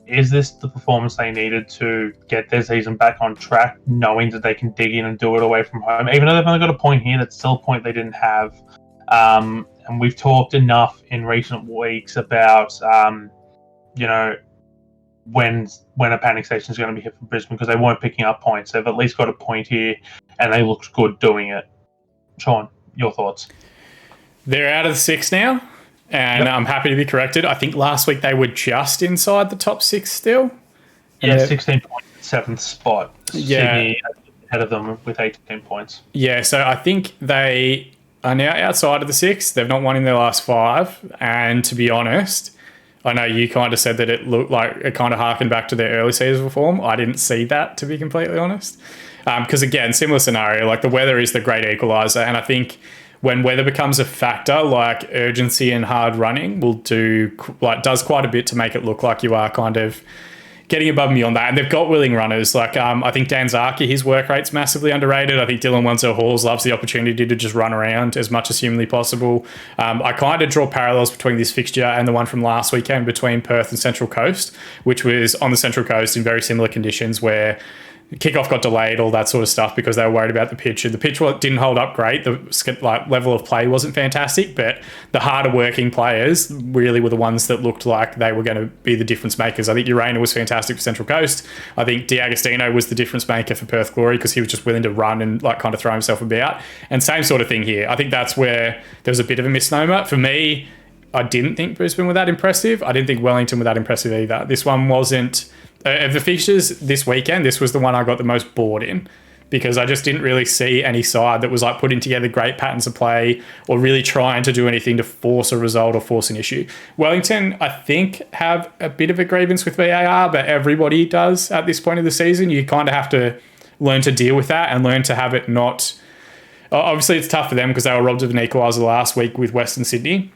is this the performance they needed to get their season back on track, knowing that they can dig in and do it away from home? Even though they've only got a point here, that's still a point they didn't have. And we've talked enough in recent weeks about, when a panic station is going to be hit for Brisbane, because they weren't picking up points. They've at least got a point here, and they looked good doing it. Shaun, your thoughts? They're out of the 6 now, and yep. I'm happy to be corrected. I think last week they were just inside the top 6 still. Yeah, 16 points, 7th spot. Yeah. Sydney ahead of them with 18 points. Yeah, so I think they are now outside of the 6. They've not won in their last 5, and to be honest, I know you kind of said that it looked like it kind of harkened back to their early season form. I didn't see that, to be completely honest. Because again, similar scenario, like the weather is the great equalizer. And I think when weather becomes a factor, like urgency and hard running does quite a bit to make it look like you are kind of getting above and beyond that. And they've got willing runners. Like I think Dan Zarki, his work rate's massively underrated. I think Dylan Wenzel-Halls loves the opportunity to just run around as much as humanly possible. I kind of draw parallels between this fixture and the one from last weekend between Perth and Central Coast, which was on the Central Coast in very similar conditions where Kickoff got delayed, all that sort of stuff, because they were worried about the pitch. And the pitch didn't hold up great. The level of play wasn't fantastic, but the harder working players really were the ones that looked like they were going to be the difference makers. I think Urena was fantastic for Central Coast. I think D'Agostino was the difference maker for Perth Glory because he was just willing to run and kind of throw himself about. And same sort of thing here. I think that's where there was a bit of a misnomer. For me, I didn't think Brisbane were that impressive. I didn't think Wellington were that impressive either. This one wasn't... of the fixtures this weekend, this was the one I got the most bored in, because I just didn't really see any side that was putting together great patterns of play or really trying to do anything to force a result or force an issue. Wellington, I think, have a bit of a grievance with VAR, but everybody does at this point of the season. You kind of have to learn to deal with that and learn to have it not... Obviously, it's tough for them because they were robbed of an equaliser last week with Western Sydney.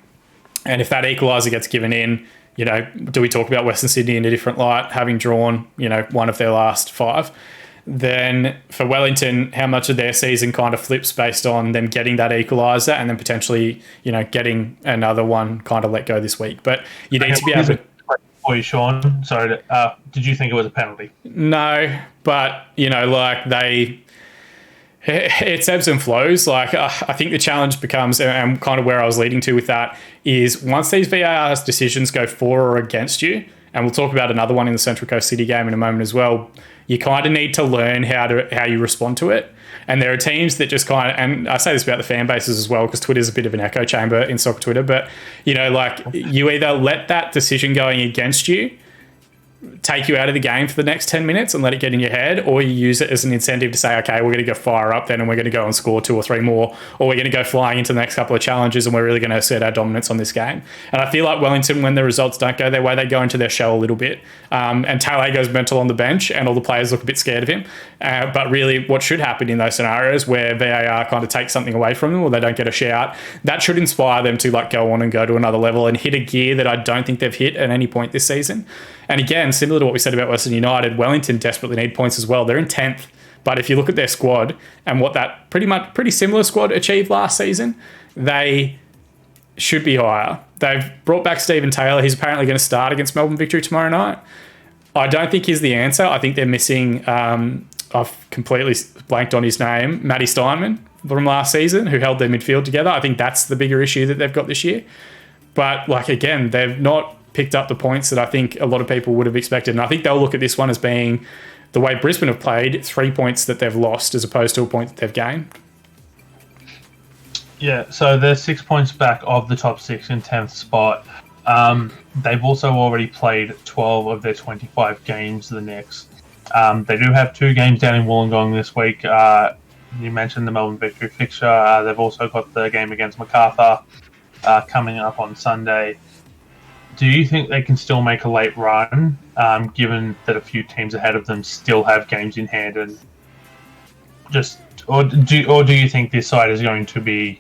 And if that equaliser gets given in, do we talk about Western Sydney in a different light, having drawn, one of their last 5? Then for Wellington, how much of their season kind of flips based on them getting that equaliser and then potentially, getting another one kind of let go this week. But you need to be able to... For you, Shaun, sorry, did you think it was a penalty? No, but, it ebbs and flows. I think the challenge becomes, and kind of where I was leading to with that, is once these VAR decisions go for or against you, and we'll talk about another one in the Central Coast City game in a moment as well, you kind of need to learn how you respond to it. And there are teams that just kind of, and I say this about the fan bases as well, because Twitter's a bit of an echo chamber in soccer Twitter, but, you either let that decision going against you take you out of the game for the next 10 minutes and let it get in your head, or you use it as an incentive to say, okay, we're going to go fire up then and we're going to go and score 2 or 3 more, or we're going to go flying into the next couple of challenges and we're really going to assert our dominance on this game. And I feel like Wellington, when the results don't go their way, they go into their shell a little bit. And Taylor goes mental on the bench and all the players look a bit scared of him. But really what should happen in those scenarios where VAR kind of takes something away from them or they don't get a shout, that should inspire them to go on and go to another level and hit a gear that I don't think they've hit at any point this season. And again, similar to what we said about Western United, Wellington desperately need points as well. They're in 10th. But if you look at their squad and what that pretty similar squad achieved last season, they should be higher. They've brought back Steven Taylor. He's apparently going to start against Melbourne Victory tomorrow night. I don't think he's the answer. I think they're missing, I've completely blanked on his name, Matty Steinman from last season, who held their midfield together. I think that's the bigger issue that they've got this year. But again, they've not picked up the points that I think a lot of people would have expected. And I think they'll look at this one as being the way Brisbane have played, 3 points that they've lost as opposed to a point that they've gained. Yeah, so they're 6 points back of the top 6 in 10th spot. They've also already played 12 of their 25 games the next. They do have 2 games down in Wollongong this week. You mentioned the Melbourne Victory fixture. They've also got the game against Macarthur coming up on Sunday. Do you think they can still make a late run, given that a few teams ahead of them still have games in hand, and or do you think this side is going to be,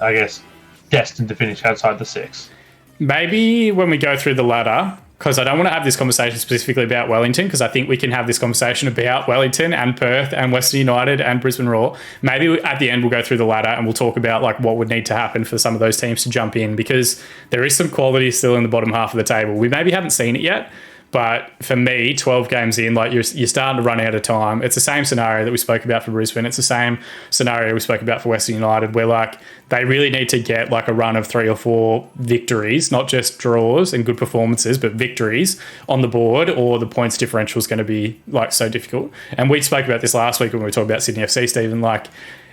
I guess, destined to finish outside the 6? Maybe when we go through the ladder, because I don't want to have this conversation specifically about Wellington, because I think we can have this conversation about Wellington and Perth and Western United and Brisbane Roar. Maybe at the end we'll go through the ladder and we'll talk about what would need to happen for some of those teams to jump in, because there is some quality still in the bottom half of the table. We maybe haven't seen it yet, but for me, 12 games in, you're starting to run out of time. It's the same scenario that we spoke about for Brisbane. It's the same scenario we spoke about for Western United, where they really need to get a run of 3 or 4 victories, not just draws and good performances, but victories on the board, or the points differential is going to be so difficult. And we spoke about this last week when we were talking about Sydney FC, Stephen.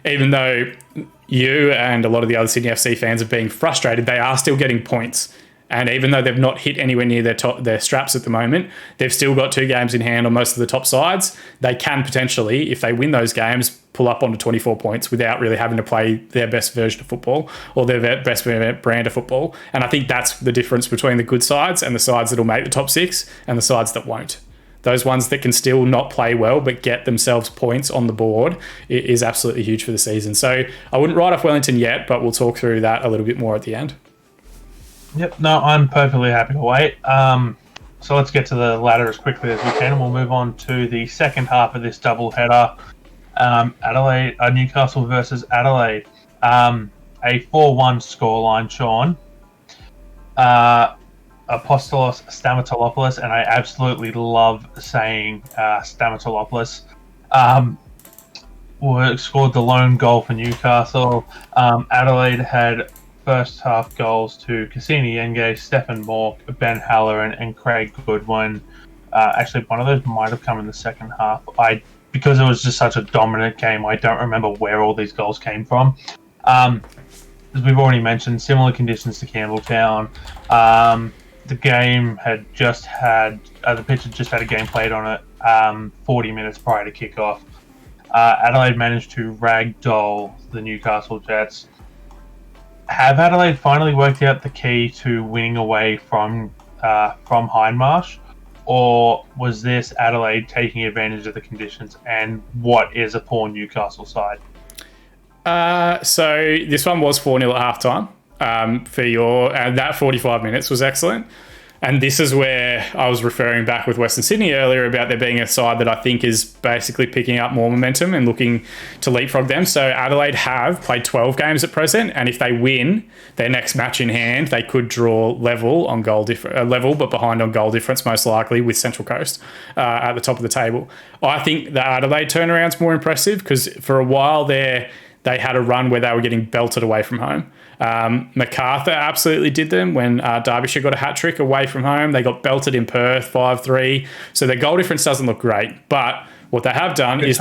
Even though you and a lot of the other Sydney FC fans are being frustrated, they are still getting points. And even though they've not hit anywhere near their straps at the moment, they've still got 2 games in hand on most of the top sides. They can potentially, if they win those games, pull up onto 24 points without really having to play their best version of football or their best brand of football. And I think that's the difference between the good sides and the sides that will make the top 6 and the sides that won't. Those ones that can still not play well but get themselves points on the board is absolutely huge for the season. So I wouldn't write off Wellington yet, but we'll talk through that a little bit more at the end. Yep, no, I'm perfectly happy to wait. So let's get to the ladder as quickly as we can, and we'll move on to the second half of this double header. Newcastle versus Adelaide. A 4-1 scoreline, Shaun. Apostolos Stamatolopoulos, and I absolutely love saying Stamatolopoulos. Scored the lone goal for Newcastle. Adelaide had first half goals to Cassini Yenge, Stephen Mork, Ben Haller, and Craig Goodwin. Actually, one of those might have come in the second half. Because it was just such a dominant game, I don't remember where all these goals came from. As we've already mentioned, similar conditions to Campbelltown. The game had just had the pitch had just had a game played on it 40 minutes prior to kickoff. Adelaide managed to ragdoll the Newcastle Jets. Have Adelaide finally worked out the key to winning away from Hindmarsh, or was this Adelaide taking advantage of the conditions? And what is a poor Newcastle side? So this one was 4-0 at halftime. And that 45 minutes was excellent. And this is where I was referring back with Western Sydney earlier about there being a side that I think is basically picking up more momentum and looking to leapfrog them. So Adelaide have played 12 games at present, and if they win their next match in hand, they could draw level on goal level, but behind on goal difference most likely with Central Coast at the top of the table. I think the Adelaide turnaround's more impressive because for a while there, they had a run where they were getting belted away from home. MacArthur absolutely did them when Derbyshire got a hat-trick away from home. They got belted in Perth 5-3. So their goal difference doesn't look great. But what they have done is...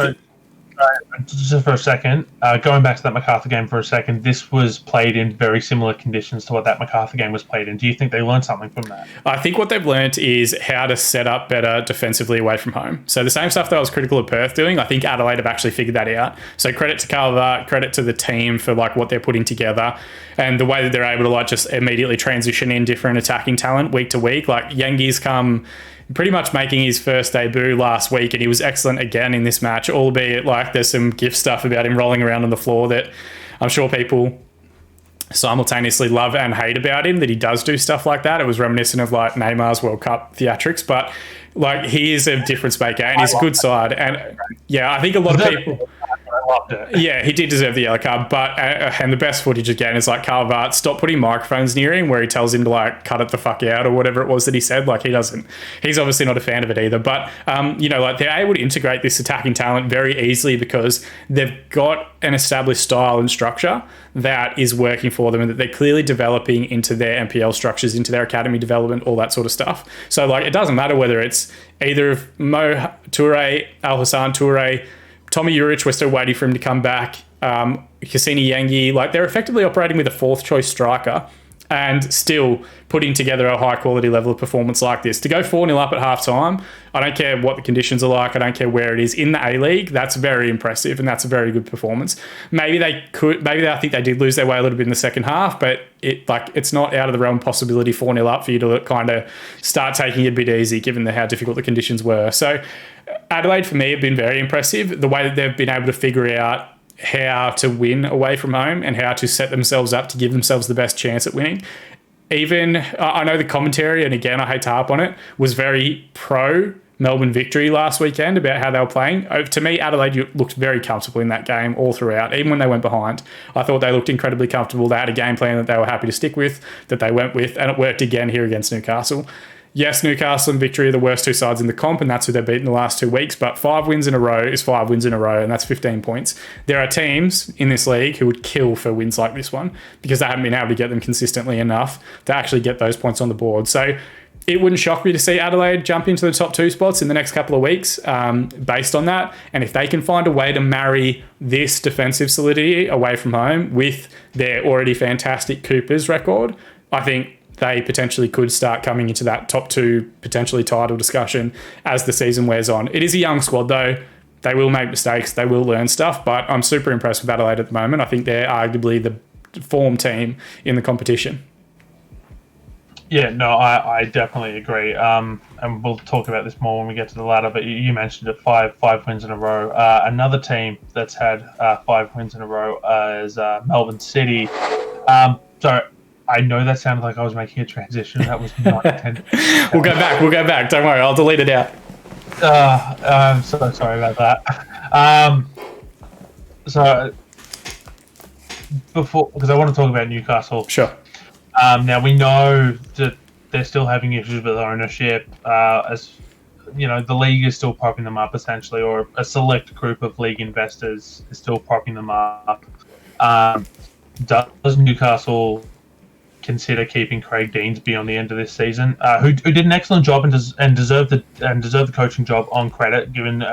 Just for a second, going back to that MacArthur game for a second, this was played in very similar conditions to what that MacArthur game was played in. Do you think they learned something from that? I think what they've learned is how to set up better defensively away from home. So the same stuff that I was critical of Perth doing, I think Adelaide have actually figured that out. So credit to Calvert, credit to the team for like what they're putting together and the way that they're able to like just immediately transition in different attacking talent week to week. Like Yengi's come pretty much making his first debut last week, and he was excellent again in this match, albeit like there's some gift stuff about him rolling around on the floor that I'm sure people simultaneously love and hate about him, that he does do stuff like that. It was reminiscent of like Neymar's World Cup theatrics, but like he is a difference maker and he's a good side. And yeah, I think a lot of people... I loved it. Yeah, he did deserve the yellow card, but and the best footage again is like Carl Vart, stop putting microphones near him where he tells him to like cut it the fuck out or whatever it was that he said. Like he's obviously not a fan of it either. But like they're able to integrate this attacking talent very easily because they've got an established style and structure that is working for them and that they're clearly developing into their NPL structures, into their academy development, all that sort of stuff. So like it doesn't matter whether it's either of Mo Toure, Al Hassan Toure, Tommy Juric, we're still waiting for him to come back. Cassini Yengi, like they're effectively operating with a fourth choice striker and still putting together a high quality level of performance like this. To go 4-0 up at half time, I don't care what the conditions are like, I don't care where it is in the A-League, that's very impressive and that's a very good performance. Maybe I think they did lose their way a little bit in the second half, but it's not out of the realm of possibility 4-0 up for you to kind of start taking it a bit easy given how difficult the conditions were. So Adelaide for me have been very impressive. The way that they've been able to figure out how to win away from home and how to set themselves up to give themselves the best chance at winning. Even, I know the commentary, and again, I hate to harp on it, was very pro Melbourne victory last weekend about how they were playing. To me, Adelaide looked very comfortable in that game all throughout, even when they went behind. I thought they looked incredibly comfortable. They had a game plan that they were happy to stick with, that they went with, and it worked again here against Newcastle. Yes, Newcastle and Victory are the worst two sides in the comp, and that's who they've beaten the last 2 weeks, but 5 wins in a row is 5 wins in a row, and that's 15 points. There are teams in this league who would kill for wins like this one because they haven't been able to get them consistently enough to actually get those points on the board. So it wouldn't shock me to see Adelaide jump into the top 2 spots in the next couple of weeks based on that. And if they can find a way to marry this defensive solidity away from home with their already fantastic Coopers record, I think they potentially could start coming into that top 2 potentially title discussion as the season wears on. It is a young squad though. They will make mistakes. They will learn stuff, but I'm super impressed with Adelaide at the moment. I think they're arguably the form team in the competition. Yeah, no, I definitely agree. And we'll talk about this more when we get to the ladder, but you mentioned it, five wins in a row. Another team that's had 5 wins in a row is Melbourne City. So I know that sounded like I was making a transition. That was not intended. We'll go back. Don't worry, I'll delete it out. I'm so sorry about that. So before, because I want to talk about Newcastle. Sure. Now we know that they're still having issues with ownership. As you know, the league is still propping them up essentially, or a select group of league investors is still propping them up. Does Newcastle consider keeping Craig Deansby on the end of this season, who did an excellent job and deserved the coaching job on credit, given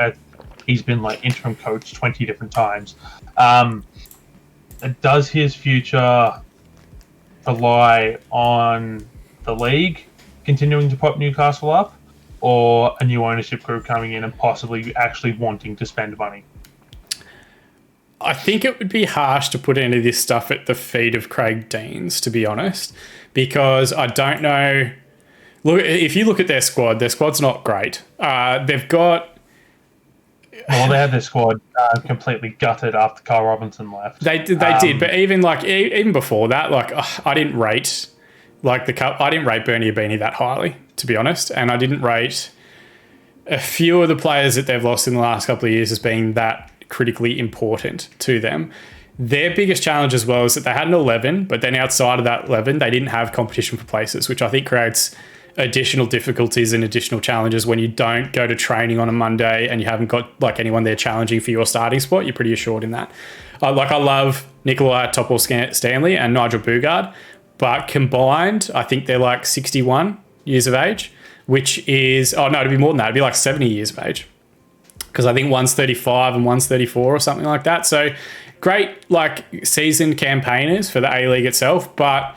he's been like interim coach 20 different times. Does his future rely on the league continuing to prop Newcastle up, or a new ownership group coming in and possibly actually wanting to spend money? I think it would be harsh to put any of this stuff at the feet of Craig Deans, to be honest, because I don't know. Look, if you look at their squad's not great. They've got. Well, they had their squad completely gutted after Carl Robinson left. They did, but even before that, I didn't rate Bernie Abini that highly, to be honest, and I didn't rate a few of the players that they've lost in the last couple of years as being that critically important to them. Their biggest challenge as well is that they had an 11, but then outside of that 11, they didn't have competition for places, which I think creates additional difficulties and additional challenges when you don't go to training on a Monday and you haven't got anyone there challenging for your starting spot. You're pretty assured in that. I love Nikolai Topol-Stanley and Nigel Bugard, but combined, I think they're 61 years of age, which is, it'd be more than that. It'd be 70 years of age, because I think one's 35 and one's 34 or something like that. So great, seasoned campaigners for the A-League itself, but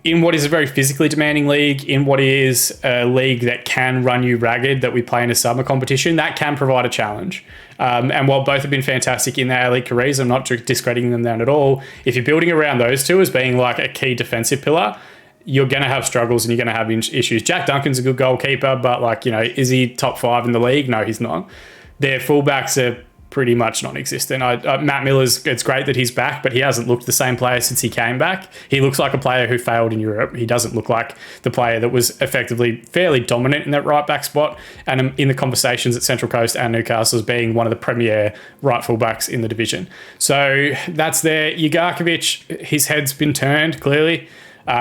in what is a very physically demanding league, in what is a league that can run you ragged, that we play in a summer competition, that can provide a challenge. And while both have been fantastic in their A-League careers, I'm not discrediting them down at all. If you're building around those two as being a key defensive pillar, you're going to have struggles and you're going to have issues. Jack Duncan's a good goalkeeper, but is he top 5 in the league? No, he's not. Their fullbacks are pretty much non-existent. Matt Miller's, it's great that he's back, but he hasn't looked the same player since he came back. He looks like a player who failed in Europe. He doesn't look like the player that was effectively fairly dominant in that right back spot, and in the conversations at Central Coast and Newcastle as being one of the premier right fullbacks in the division. So that's there. Ugarkovic, his head's been turned, clearly.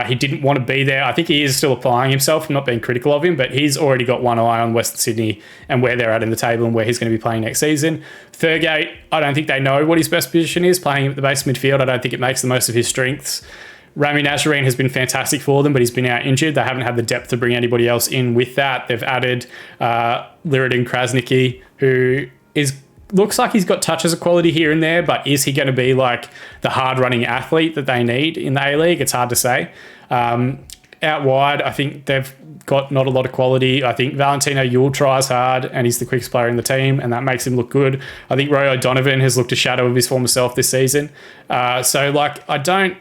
He didn't want to be there. I think he is still applying himself. I'm not being critical of him, but he's already got one eye on Western Sydney and where they're at in the table and where he's going to be playing next season. Thurgate, I don't think they know what his best position is, playing at the base midfield. I don't think it makes the most of his strengths. Rami Nazarene has been fantastic for them, but he's been out injured. They haven't had the depth to bring anybody else in with that. They've added Liradin Krasniqi, who looks like he's got touches of quality here and there, but is he going to be the hard-running athlete that they need in the A-League? It's hard to say. Out wide, I think they've got not a lot of quality. I think Valentino Yule tries hard, and he's the quickest player in the team, and that makes him look good. I think Roy O'Donovan has looked a shadow of his former self this season. I don't...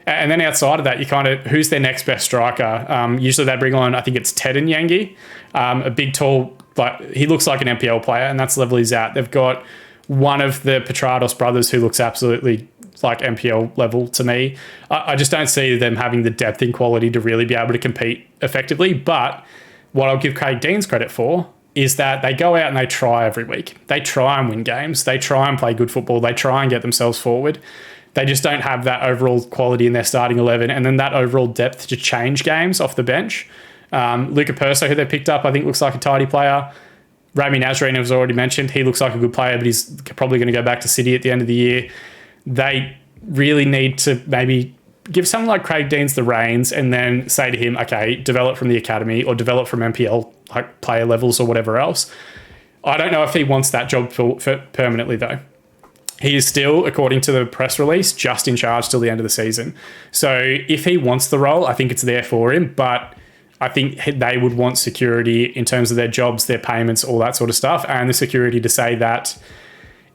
And then outside of that, you who's their next best striker? Usually they bring on, I think it's Ted Nyangi, a big, tall... he looks like an NPL player, and that's the level he's at. They've got one of the Petrados brothers who looks absolutely NPL level to me. I just don't see them having the depth and quality to really be able to compete effectively. But what I'll give Craig Deans credit for is that they go out and they try every week. They try and win games. They try and play good football. They try and get themselves forward. They just don't have that overall quality in their starting 11, and then that overall depth to change games off the bench. Luca Perso, who they picked up, I think looks like a tidy player. Rami Nazarene, was already mentioned. He looks like a good player, but he's probably going to go back to City at the end of the year. They really need to maybe give someone like Craig Deans the reins and then say to him, okay, develop from the academy or develop from NPL player levels or whatever else. I don't know if he wants that job for permanently, though. He is still, according to the press release, just in charge till the end of the season. So if he wants the role, I think it's there for him, but I think they would want security in terms of their jobs, their payments, all that sort of stuff, and the security to say that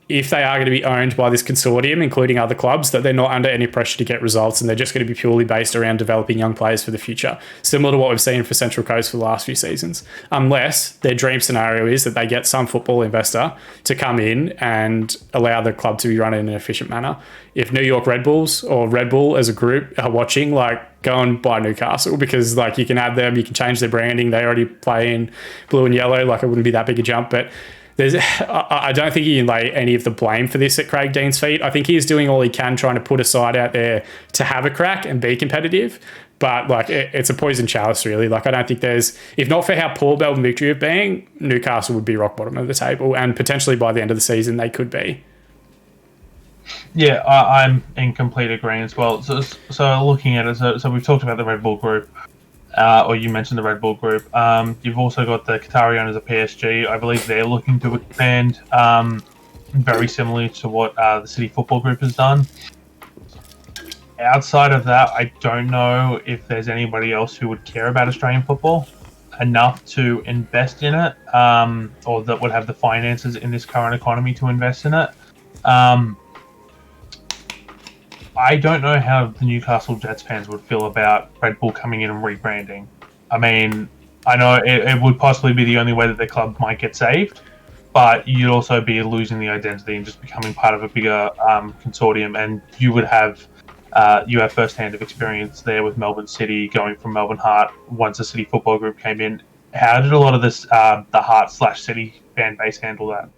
if they are going to be owned by this consortium, including other clubs, that they're not under any pressure to get results and they're just going to be purely based around developing young players for the future, similar to what we've seen for Central Coast for the last few seasons. Unless their dream scenario is that they get some football investor to come in and allow the club to be run in an efficient manner. If New York Red Bulls or Red Bull as a group are watching, go and buy Newcastle, because you can add them, you can change their branding. They already play in blue and yellow. It wouldn't be that big a jump, but I don't think you can lay any of the blame for this at Craig Dean's feet. I think he is doing all he can, trying to put a side out there to have a crack and be competitive. But like it's a poison chalice, really. Like I don't think there's, if not for how poor Melbourne Victory have been, Newcastle would be rock bottom of the table, and potentially by the end of the season they could be. Yeah, I'm in complete agreement as well. So looking at it, so we've talked about the Red Bull Group, or you mentioned the Red Bull Group. You've also got the Qatari owners of PSG. I believe they're looking to expand, very similarly to what the City Football Group has done. Outside of that, I don't know if there's anybody else who would care about Australian football enough to invest in it, or that would have the finances in this current economy to invest in it. I don't know how the Newcastle Jets fans would feel about Red Bull coming in and rebranding. I mean, I know it would possibly be the only way that their club might get saved, but you'd also be losing the identity and just becoming part of a bigger consortium, and you would have first-hand of experience there with Melbourne City going from Melbourne Heart once the City Football Group came in. How did a lot of this the Heart/City fan base handle that?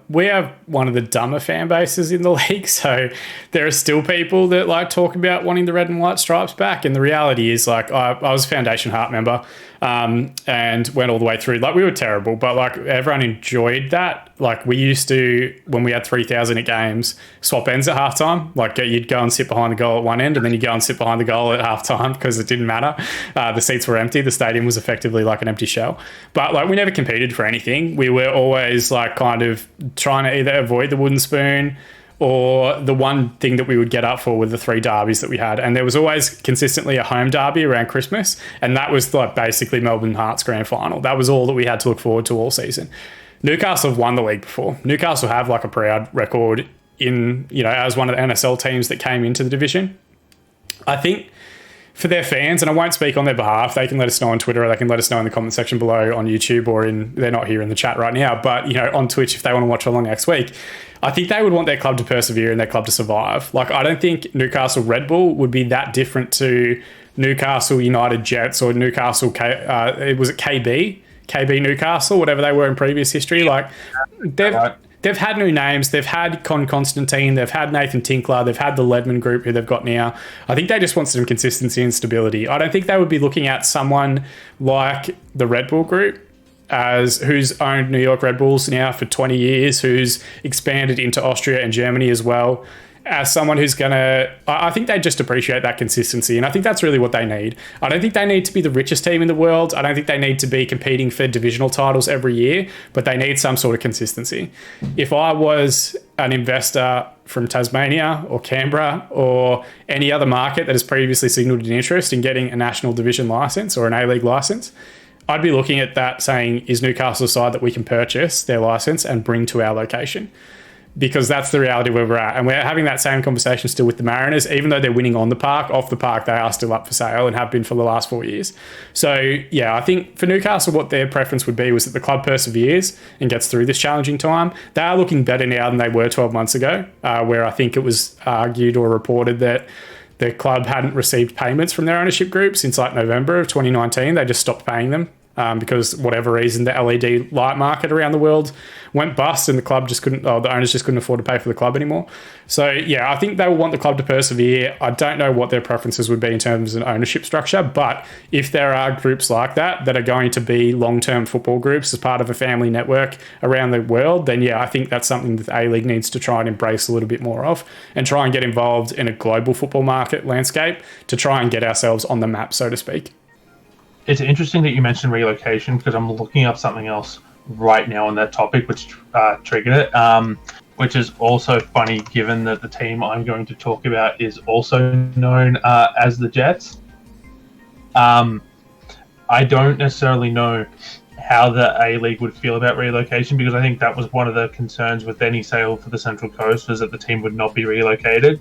We have one of the dumber fan bases in the league, so there are still people that like talk about wanting the red and white stripes back, and the reality is like I was a Foundation Heart member, and went all the way through. Like we were terrible, but like everyone enjoyed that. Like we used to, when we had 3,000 at games, swap ends at halftime. Like you'd go and sit behind the goal at one end, and then you'd go and sit behind the goal at halftime because it didn't matter. The seats were empty. The stadium was effectively like an empty shell. But like we never competed for anything. We were always like kind of trying to either avoid the wooden spoon, or the one thing that we would get up for were the 3 derbies that we had. And there was always consistently a home derby around Christmas. And that was like basically Melbourne Hearts grand final. That was all that we had to look forward to all season. Newcastle have won the league before. Newcastle have like a proud record in, as one of the NSL teams that came into the division. I think for their fans, and I won't speak on their behalf, they can let us know on Twitter, or they can let us know in the comment section below on YouTube, or they're not here in the chat right now, but on Twitch if they want to watch along next week. I think they would want their club to persevere and their club to survive. Like I don't think Newcastle Red Bull would be that different to Newcastle United Jets or Newcastle was it KB Newcastle, whatever they were in previous history. Like they've had new names. They've had Con Constantine. They've had Nathan Tinkler. They've had the Ledman Group, who they've got now. I think they just want some consistency and stability. I don't think they would be looking at someone like the Red Bull Group, who's owned New York Red Bulls now for 20 years, who's expanded into Austria and Germany as well, as someone who's going to... I think they just appreciate that consistency, and I think that's really what they need. I don't think they need to be the richest team in the world. I don't think they need to be competing for divisional titles every year, but they need some sort of consistency. If I was an investor from Tasmania or Canberra or any other market that has previously signalled an interest in getting a national division licence or an A-League licence, I'd be looking at that saying, is Newcastle a side that we can purchase their licence and bring to our location? Because that's the reality where we're at. And we're having that same conversation still with the Mariners. Even though they're winning on the park, off the park, they are still up for sale and have been for the last 4 years. So, yeah, I think for Newcastle, what their preference would be was that the club perseveres and gets through this challenging time. They are looking better now than they were 12 months ago, where I think it was argued or reported that the club hadn't received payments from their ownership group since like November of 2019. They just stopped paying them because whatever reason, the LED light market around the world went bust, and the club just couldn't, the owners just couldn't afford to pay for the club anymore. So yeah, I think they will want the club to persevere. I don't know what their preferences would be in terms of an ownership structure, but if there are groups like that are going to be long-term football groups as part of a family network around the world, then yeah, I think that's something that the A-League needs to try and embrace a little bit more of, and try and get involved in a global football market landscape to try and get ourselves on the map, so to speak. It's interesting that you mentioned relocation, because I'm looking up something else right now on that topic, which triggered it, which is also funny given that the team I'm going to talk about is also known as the Jets. I don't necessarily know how the A-League would feel about relocation, because I think that was one of the concerns with any sale for the Central Coast, was that the team would not be relocated.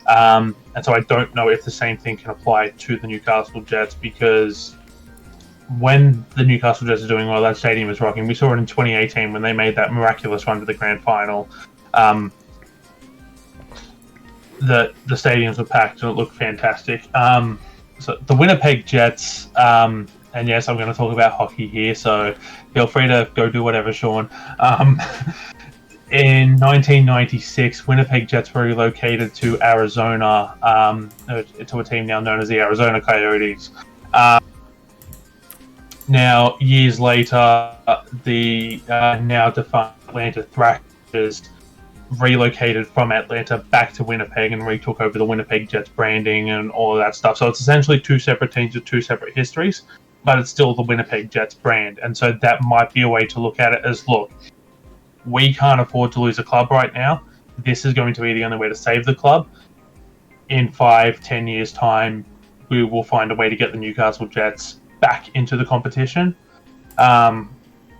And so I don't know if the same thing can apply to the Newcastle Jets, because when the Newcastle Jets are doing well, that stadium is rocking. We saw it in 2018 when they made that miraculous run to the grand final. The stadiums were packed and it looked fantastic. So the Winnipeg Jets, and yes, I'm going to talk about hockey here, so feel free to go do whatever, Shaun. In 1996, Winnipeg Jets were relocated to Arizona, to a team now known as the Arizona Coyotes. Now, years later, the now defunct Atlanta Thrashers relocated from Atlanta back to Winnipeg and retook over the Winnipeg Jets branding and all of that stuff. So it's essentially two separate teams with two separate histories, but it's still the Winnipeg Jets brand. And so that might be a way to look at it as, look, we can't afford to lose a club right now. This is going to be the only way to save the club. In 5-10 years' time, we will find a way to get the Newcastle Jets back into the competition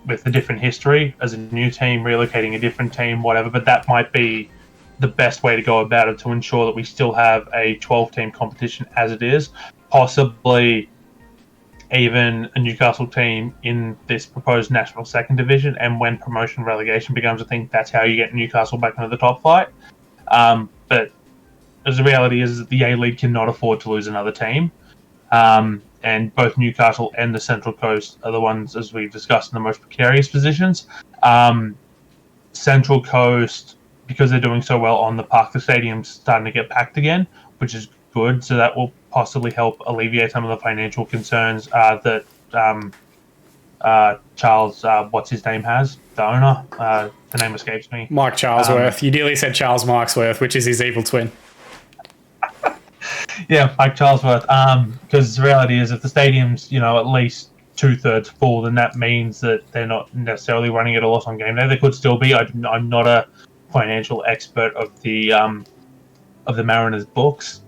with a different history as a new team, relocating a different team, whatever. But that might be the best way to go about it to ensure that we still have a 12-team competition as it is, possibly even a Newcastle team in this proposed National Second Division. And when promotion relegation becomes a thing, that's how you get Newcastle back into the top flight. But as the reality is that the A-League cannot afford to lose another team. And both Newcastle and the Central Coast are the ones, as we've discussed, in the most precarious positions. Central Coast, because they're doing so well on the park, the stadium's starting to get packed again, which is good. So that will possibly help alleviate some of the financial concerns that Charles, what's his name, has, the owner. The name escapes me. Mike Charlesworth. You nearly said Charles Marksworth, which is his evil twin. Yeah, Mike Charlesworth. Because the reality is, if the stadium's at least 2/3 full, then that means that they're not necessarily running at a loss on game day. They could still be. I'm not a financial expert of the Mariners books,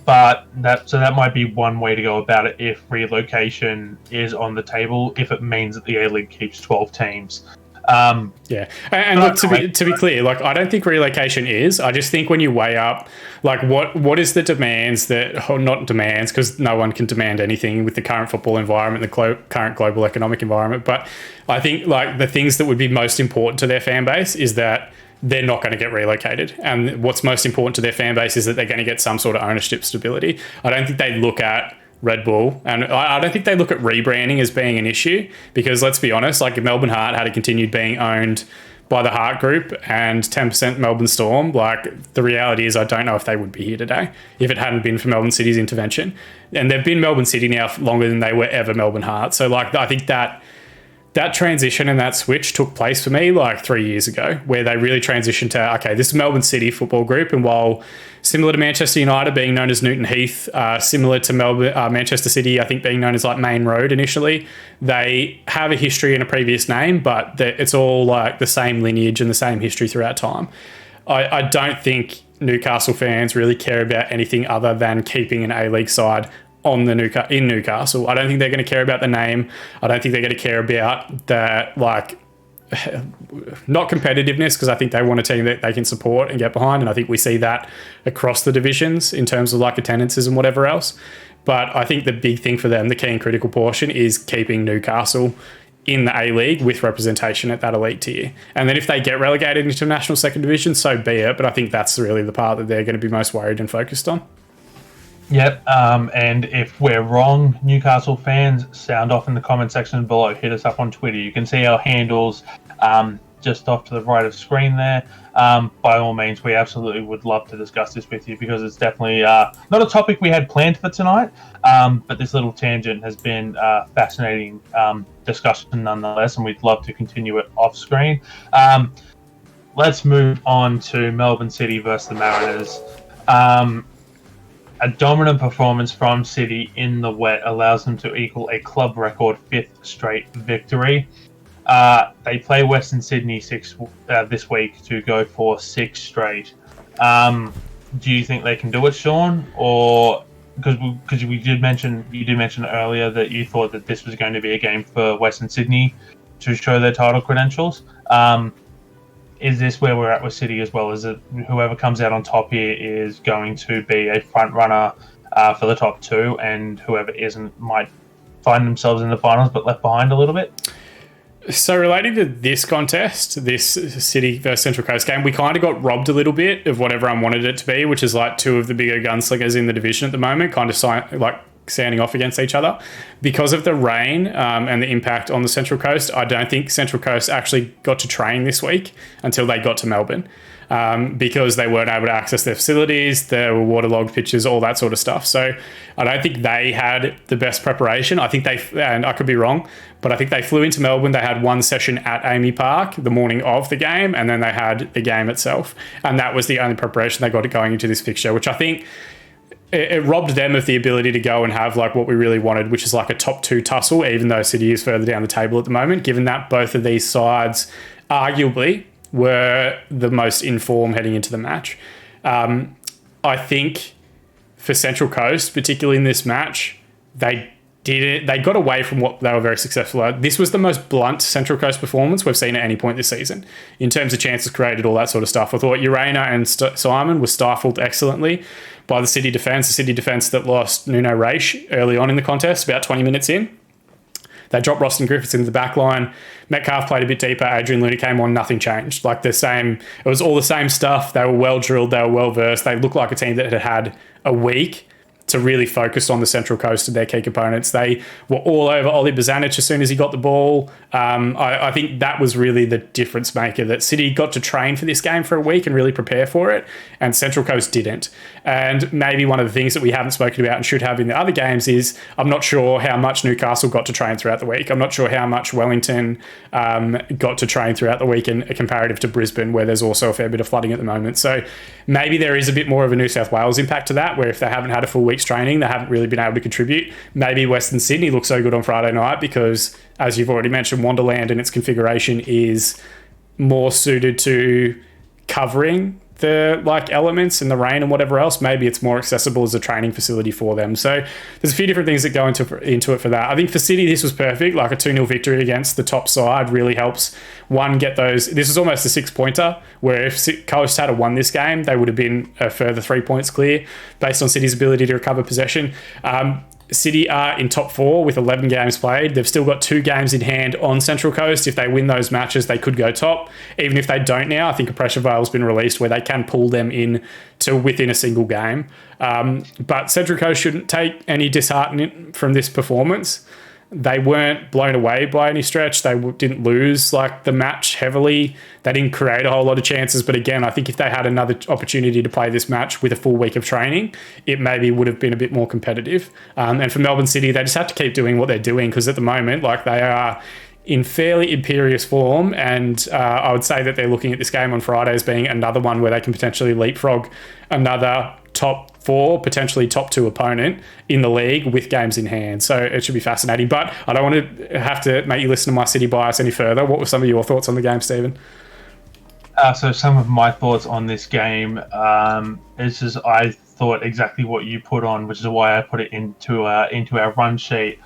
but that might be one way to go about it if relocation is on the table. If it means that the A-League keeps 12 teams. Yeah, and look, to be clear, like, I don't think relocation is. I just think when you weigh up, like, what is the demands that, or not demands, because no one can demand anything with the current football environment, the current global economic environment. But I think, like, the things that would be most important to their fan base is that they're not going to get relocated. And what's most important to their fan base is that they're going to get some sort of ownership stability. I don't think they look at Red Bull, and I don't think they look at rebranding as being an issue, because let's be honest, like, if Melbourne Heart had continued being owned by the Heart Group and 10% Melbourne Storm, like, the reality is I don't know if they would be here today if it hadn't been for Melbourne City's intervention. And they've been Melbourne City now for longer than they were ever Melbourne Heart. So, like, I think that transition and that switch took place for me like 3 years ago, where they really transitioned to, okay, this is Melbourne City Football Group, and while similar to Manchester United being known as Newton Heath, similar to Manchester City, I think being known as like Main Road initially, they have a history and a previous name, but it's all like the same lineage and the same history throughout time. I don't think Newcastle fans really care about anything other than keeping an A-League side in Newcastle. I don't think they're going to care about the name. I don't think they're going to care about that, like, not competitiveness, because I think they want a team that they can support and get behind, and I think we see that across the divisions in terms of like attendances and whatever else. But I think the big thing for them, the key and critical portion, is keeping Newcastle in the A-League with representation at that elite tier. And then if they get relegated into National Second Division, so be it. But I think that's really the part that they're going to be most worried and focused on. Yep, and if we're wrong, Newcastle fans, sound off in the comment section below. Hit us up on Twitter. You can see our handles just off to the right of screen there. By all means, we absolutely would love to discuss this with you, because it's definitely not a topic we had planned for tonight, but this little tangent has been fascinating discussion nonetheless, and we'd love to continue it off screen. Let's move on to Melbourne City versus the Mariners. A dominant performance from City in the wet allows them to equal a club record 5th straight victory. They play Western Sydney this week to go for 6 straight. Do you think they can do it, Shaun? Or because you did mention earlier that you thought that this was going to be a game for Western Sydney to show their title credentials. Is this where we're at with City as well? Is it whoever comes out on top here is going to be a front runner for the top 2, and whoever isn't might find themselves in the finals but left behind a little bit? So relating to this contest, this City versus Central Coast game, we kind of got robbed a little bit of what everyone wanted it to be, which is like 2 of the bigger gunslingers in the division at the moment, kind of like standing off against each other. Because of the rain and the impact on the Central Coast, I don't think Central Coast actually got to train this week until they got to Melbourne. Because they weren't able to access their facilities, there were waterlogged pitches, all that sort of stuff. So I don't think they had the best preparation. I think and I could be wrong, but I think they flew into Melbourne. They had one session at Amy Park the morning of the game, and then they had the game itself. And that was the only preparation they got going into this fixture, which I think it robbed them of the ability to go and have like what we really wanted, which is like a top 2 tussle, even though City is further down the table at the moment, given that both of these sides arguably were the most in form heading into the match. I think for Central Coast, particularly in this match, they got away from what they were very successful at. This was the most blunt Central Coast performance we've seen at any point this season in terms of chances created, all that sort of stuff. I thought Urena and Simon were stifled excellently by the City defence, that lost Nuno Reis early on in the contest, about 20 minutes in. They dropped Roston Griffiths into the back line. Metcalf played a bit deeper. Adrian Luna came on. Nothing changed. Like it was all the same stuff. They were well drilled. They were well versed. They looked like a team that had had a week to really focus on the Central Coast and their key components. They were all over Oli Bozanic as soon as he got the ball. I think that was really the difference maker, that City got to train for this game for a week and really prepare for it, and Central Coast didn't. And maybe one of the things that we haven't spoken about and should have in the other games is I'm not sure how much Newcastle got to train throughout the week. I'm not sure how much Wellington got to train throughout the week, in comparative to Brisbane, where there's also a fair bit of flooding at the moment. So maybe there is a bit more of a New South Wales impact to that, where if they haven't had a full week's training, they haven't really been able to contribute. Maybe Western Sydney looked so good on Friday night because, as you've already mentioned, Wonderland and its configuration is more suited to covering the elements and the rain and whatever else. Maybe it's more accessible as a training facility for them. So there's a few different things that go into it for that. I think for City, this was perfect. Like a 2-0 victory against the top side really helps get those. This is almost a 6-pointer, where if Coast had won this game, they would have been a further 3 points clear based on City's ability to recover possession. City are in top 4 with 11 games played. They've still got 2 games in hand on Central Coast. If they win those matches, they could go top. Even if they don't now, I think a pressure veil's been released where they can pull them in to within a single game. But Central Coast shouldn't take any disheartening from this performance. They weren't blown away by any stretch. They didn't lose the match heavily. They didn't create a whole lot of chances. But again, I think if they had another opportunity to play this match with a full week of training, it maybe would have been a bit more competitive. And for Melbourne City, they just have to keep doing what they're doing, because at the moment, they are in fairly imperious form. And I would say that they're looking at this game on Friday as being another one where they can potentially leapfrog another top 4, potentially top 2 opponent in the league with games in hand. So it should be fascinating. But I don't want to have to make you listen to my City bias any further. What were some of your thoughts on the game, Stephen? So some of my thoughts on this game is just I thought exactly what you put on, which is why I put it into our run sheet.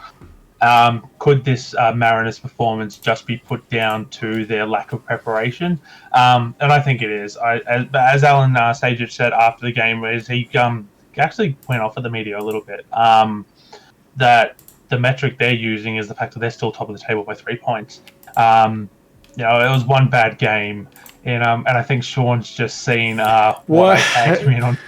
Could this Mariners performance just be put down to their lack of preparation? And I think it is. As Alan Sajic said after the game, he actually went off at the media a little bit, that the metric they're using is the fact that they're still top of the table by 3 points. It was one bad game, and I think Shaun's just seen what I tagged me on.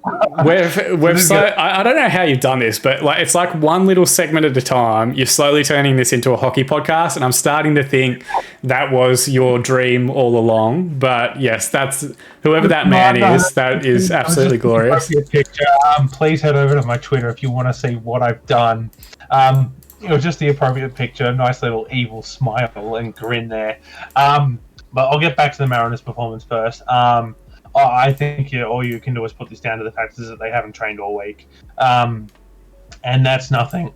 I don't know how you've done this, but it's like one little segment at a time. You're slowly turning this into a hockey podcast, and I'm starting to think that was your dream all along. But yes, that's whoever that man is. That is absolutely glorious. Picture. Please head over to my Twitter if you want to see what I've done. It was just the appropriate picture, nice little evil smile and grin there. But I'll get back to the Mariners' performance first. I think all you can do is put this down to the fact is that they haven't trained all week, and that's nothing.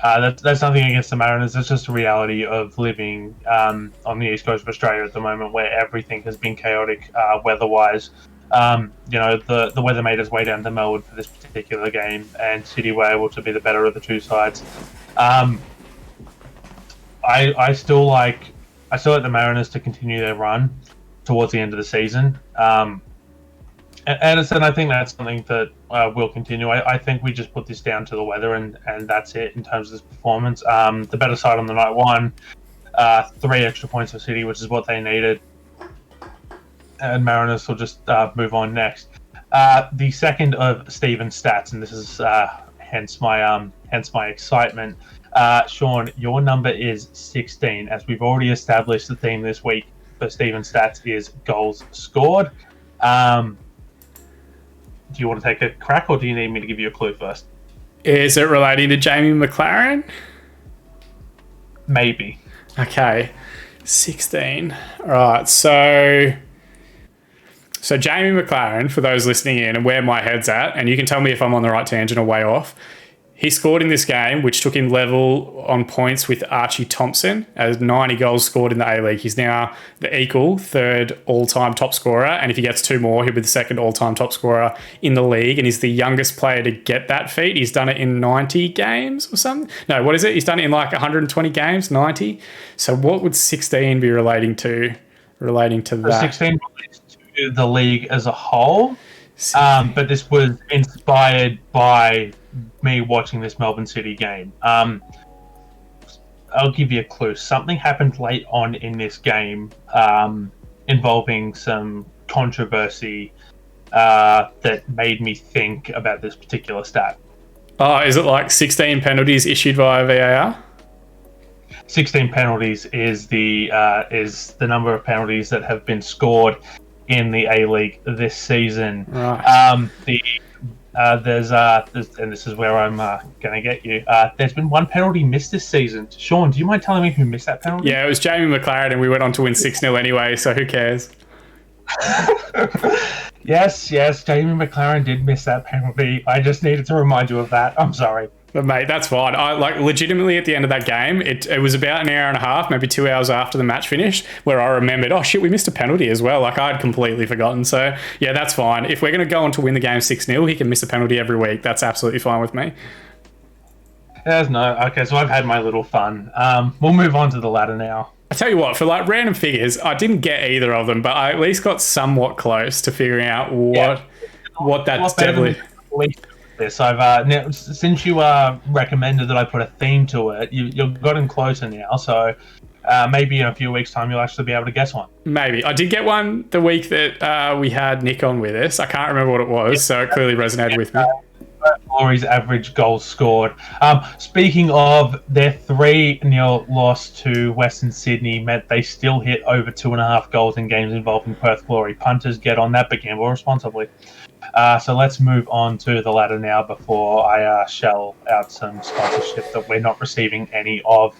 That's nothing against the Mariners. It's just a reality of living on the east coast of Australia at the moment, where everything has been chaotic weather-wise. The weather made its way down to Melbourne for this particular game, and City were able to be the better of the two sides. I still like the Mariners to continue their run towards the end of the season. And I think that's something that will continue. I think we just put this down to the weather, and that's it in terms of this performance. The better side on the night won, 3 extra points for City, which is what they needed. And Mariners will just move on next. The second of Steven's stats, and this is hence my excitement. Shaun, your number is 16, as we've already established the theme this week for Steven's stats is goals scored. Do you want to take a crack, or do you need me to give you a clue first? Is it relating to Jamie McLaren? Maybe. Okay, 16. All right, so Jamie McLaren, for those listening in and where my head's at, and you can tell me if I'm on the right tangent or way off, he scored in this game, which took him level on points with Archie Thompson, as 90 goals scored in the A-League. He's now the equal third all-time top scorer, and if he gets 2 more, he'll be the second all-time top scorer in the league, and he's the youngest player to get that feat. He's done it in 90 games or something. No, what is it? He's done it in like 120 games, 90. So what would 16 be relating to that? 16 relates to the league as a whole, but this was inspired by me watching this Melbourne City game. I'll give you a clue. Something happened late on in this game involving some controversy that made me think about this particular stat. Oh, is it like 16 penalties issued via VAR? 16 penalties is the number of penalties that have been scored in the A-League this season. Right. There's and this is where I'm going to get you. There's been 1 penalty missed this season. Shaun, do you mind telling me who missed that penalty? Yeah, it was Jamie McLaren, and we went on to win 6-0 anyway, so who cares? Yes, Jamie McLaren did miss that penalty. I just needed to remind you of that. I'm sorry. But mate, that's fine. I legitimately at the end of that game, it was about an hour and a half, maybe 2 hours after the match finished, where I remembered, oh shit, we missed a penalty as well. Like I'd completely forgotten. So yeah, that's fine. If we're going to go on to win the game 6-0, he can miss a penalty every week. That's absolutely fine with me. Okay, so I've had my little fun. We'll move on to the ladder now. I tell you what, for like random figures, I didn't get either of them, but I at least got somewhat close to figuring out what that's deadly. This I've now, since you recommended that I put a theme to it, you've gotten closer now. So maybe in a few weeks' time you'll actually be able to guess one. Maybe I did get one the week that we had Nick on with us. I can't remember what it was, so it clearly resonated with me. Glory's average goals scored. Speaking of, their 3-0 loss to Western Sydney meant they still hit over 2.5 goals in games involving Perth Glory. Punters get on that, but gamble responsibly. So let's move on to the ladder now before I shell out some sponsorship that we're not receiving any of.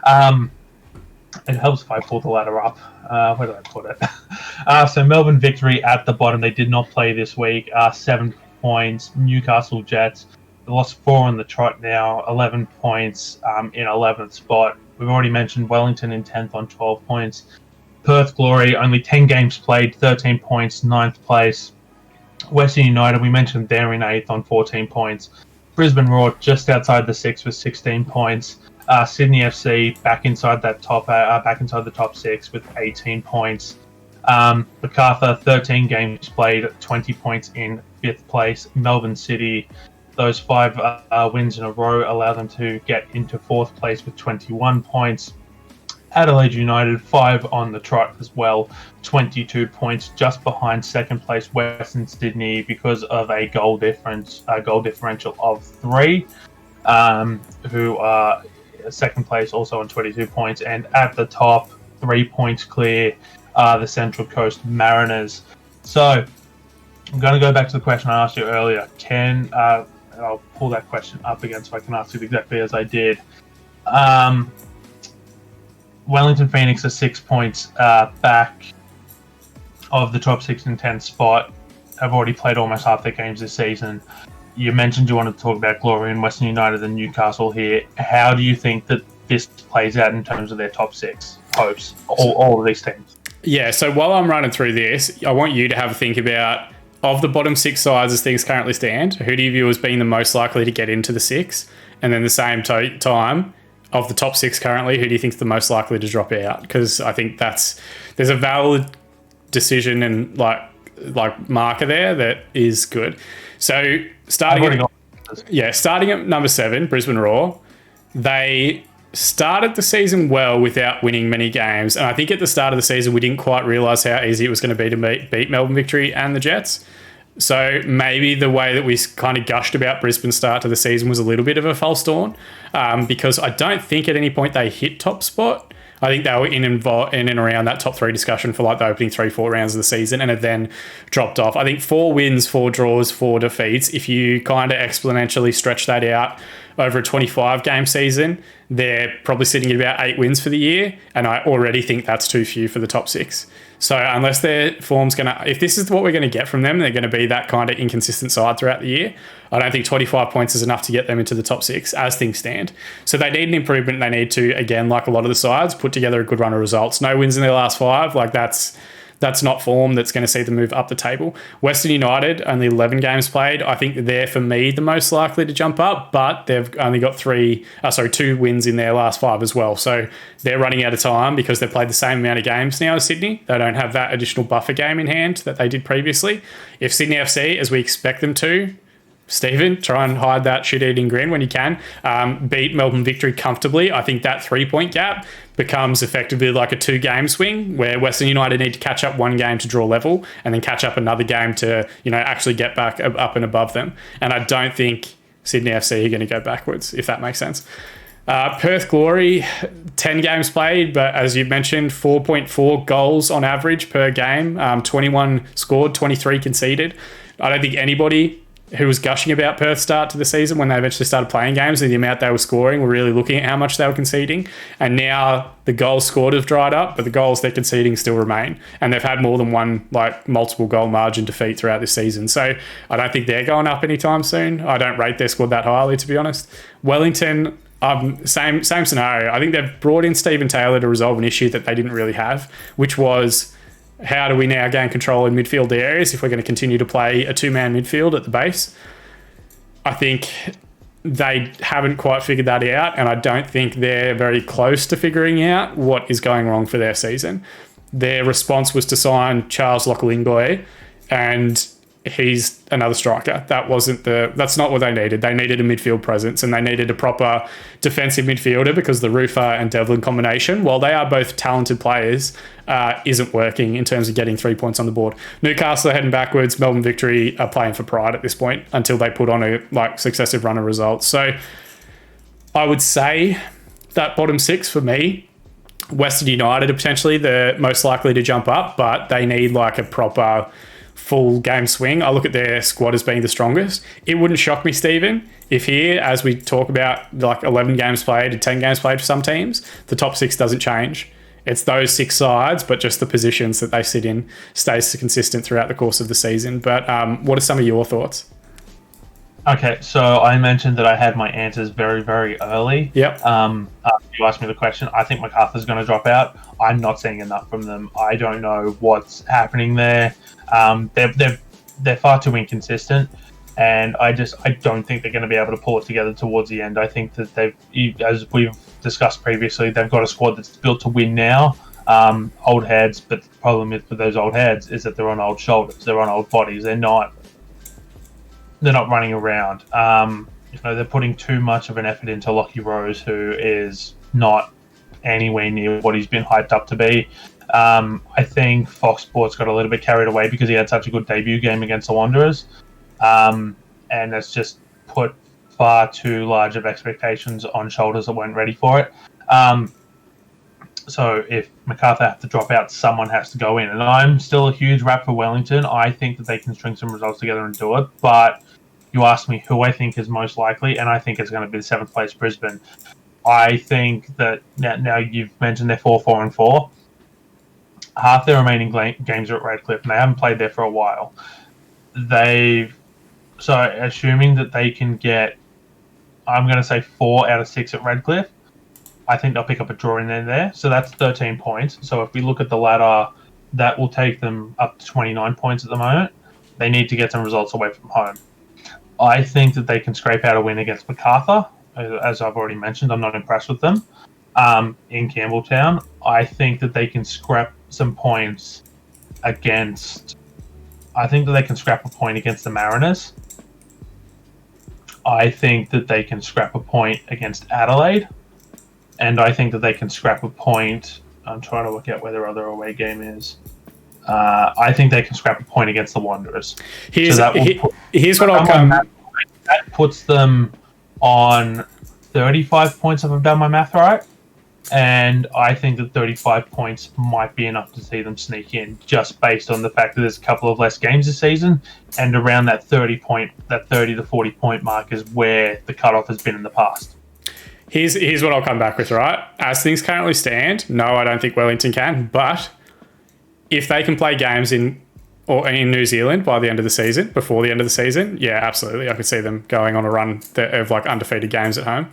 It helps if I pull the ladder up. Where did I put it? So Melbourne victory at the bottom. They did not play this week. 7 points. Newcastle Jets. They lost 4 on the trot now. 11 points in 11th spot. We've already mentioned Wellington in 10th on 12 points. Perth Glory, only 10 games played, 13 points, 9th place. Western United, we mentioned they're in 8th on 14 points. Brisbane Roar just outside the 6 with 16 points. Sydney FC back inside the top 6 with 18 points. Macarthur, 13 games played, 20 points in 5th place. Melbourne City, those 5 wins in a row allow them to get into 4th place with 21 points. Adelaide United, 5 on the trot as well, 22 points, just behind 2nd place Western Sydney because of a goal differential of 3, who are 2nd place also on 22 points, and at the top, 3 points clear, the Central Coast Mariners. So I'm going to go back to the question I asked you earlier. I'll pull that question up again so I can ask it exactly as I did. Wellington Phoenix are 6 points back of the top 6 and 10 spot. Have already played almost half their games this season. You mentioned you wanted to talk about Glory and Western United and Newcastle here. How do you think that this plays out in terms of their top 6 hopes, all of these teams? Yeah, so while I'm running through this, I want you to have a think about, of the bottom 6 sides as things currently stand, who do you view as being the most likely to get into the 6? And then the same time, of the top 6 currently, who do you think is the most likely to drop out? Because I think there's a valid decision and like marker there that is good. So starting at number 7, Brisbane Roar, they started the season well without winning many games, and I think at the start of the season we didn't quite realise how easy it was going to be to beat Melbourne Victory and the Jets. So maybe the way that we kind of gushed about Brisbane's start to the season was a little bit of a false dawn, because I don't think at any point they hit top spot. I think they were in and around that top 3 discussion for like the opening 3-4 rounds of the season, and it then dropped off. I think 4 wins, 4 draws, 4 defeats. If you kind of exponentially stretch that out over a 25-game season, they're probably sitting at about 8 wins for the year, and I already think that's too few for the top 6. So unless their form's going to... If this is what we're going to get from them, they're going to be that kind of inconsistent side throughout the year. I don't think 25 points is enough to get them into the top 6 as things stand. So they need an improvement. They need to, again, like a lot of the sides, put together a good run of results. No wins in their last 5. Like that's not form that's going to see them move up the table. Western United, only 11 games played. I think they're, for me, the most likely to jump up, but they've only got 2 wins in their last 5 as well. So they're running out of time because they've played the same amount of games now as Sydney. They don't have that additional buffer game in hand that they did previously. If Sydney FC, as we expect them to, Steven, try and hide that shit-eating grin when you can. Beat Melbourne Victory comfortably. I think that 3-point gap becomes effectively like a 2-game swing where Western United need to catch up 1 game to draw level and then catch up another game to, actually get back up and above them. And I don't think Sydney FC are going to go backwards, if that makes sense. Perth Glory, 10 games played, but as you mentioned, 4.4 goals on average per game, 21 scored, 23 conceded. I don't think anybody who was gushing about Perth's start to the season when they eventually started playing games and the amount they were scoring, were really looking at how much they were conceding. And now the goals scored have dried up, but the goals they're conceding still remain. And they've had more than one multiple goal margin defeat throughout this season. So I don't think they're going up anytime soon. I don't rate their squad that highly, to be honest. Wellington, same scenario. I think they've brought in Steven Taylor to resolve an issue that they didn't really have, which was, how do we now gain control in midfield areas if we're going to continue to play a 2-man midfield at the base? I think they haven't quite figured that out, and I don't think they're very close to figuring out what is going wrong for their season. Their response was to sign Charles Lokolingoy, and he's another striker. That's not what they needed. They needed a midfield presence, and they needed a proper defensive midfielder because the Rufer and Devlin combination, while they are both talented players, isn't working in terms of getting 3 points on the board. Newcastle are heading backwards. Melbourne Victory are playing for pride at this point until they put on a successive run of results. So I would say that bottom 6 for me, Western United are potentially the most likely to jump up, but they need a proper full game swing. I look at their squad as being the strongest. It wouldn't shock me, Stephen, if here, as we talk about 11 games played and 10 games played for some teams, the top 6 doesn't change. It's those 6 sides, but just the positions that they sit in stays consistent throughout the course of the season. But what are some of your thoughts? Okay, so I mentioned that I had my answers very, very early. Yep. You asked me the question. I think MacArthur's going to drop out. I'm not seeing enough from them. I don't know what's happening there. They're far too inconsistent, and I don't think they're going to be able to pull it together towards the end. I think that as we've discussed previously, they've got a squad that's built to win now. Old heads, but the problem with those old heads is that they're on old shoulders. They're on old bodies. They're not running around. They're putting too much of an effort into Lockie Rose, who is not anywhere near what he's been hyped up to be. I think Fox Sports got a little bit carried away because he had such a good debut game against the Wanderers, and it's just put far too large of expectations on shoulders that weren't ready for it. So if MacArthur has to drop out, someone has to go in. And I'm still a huge rap for Wellington. I think that they can string some results together and do it. But you asked me who I think is most likely, and I think it's going to be the 7th place Brisbane. I think that now you've mentioned they're 4-4-4. Half their remaining games are at Redcliffe, and they haven't played there for a while. So assuming that they can get, I'm going to say 4 out of 6 at Redcliffe, I think they'll pick up a draw in there. So that's 13 points. So if we look at the ladder, that will take them up to 29 points at the moment. They need to get some results away from home. I think that they can scrape out a win against MacArthur. As I've already mentioned, I'm not impressed with them. In Campbelltown, I think that they can scrap some points against... I think that they can scrap a point against the Mariners. I think that they can scrap a point against Adelaide. And I think that they can scrap a point. I'm trying to look at where their other away game is. I think they can scrap a point against the Wanderers. Here's what I'll come. That puts them on 35 points if I've done my math right. And I think that 35 points might be enough to see them sneak in, just based on the fact that there's a couple of less games this season, and around that 30 to 40 point mark is where the cutoff has been in the past. Here's what I'll come back with, right? As things currently stand, no, I don't think Wellington can, but if they can play games in New Zealand by the end of the season, before the end of the season, yeah, absolutely. I could see them going on a run of like undefeated games at home.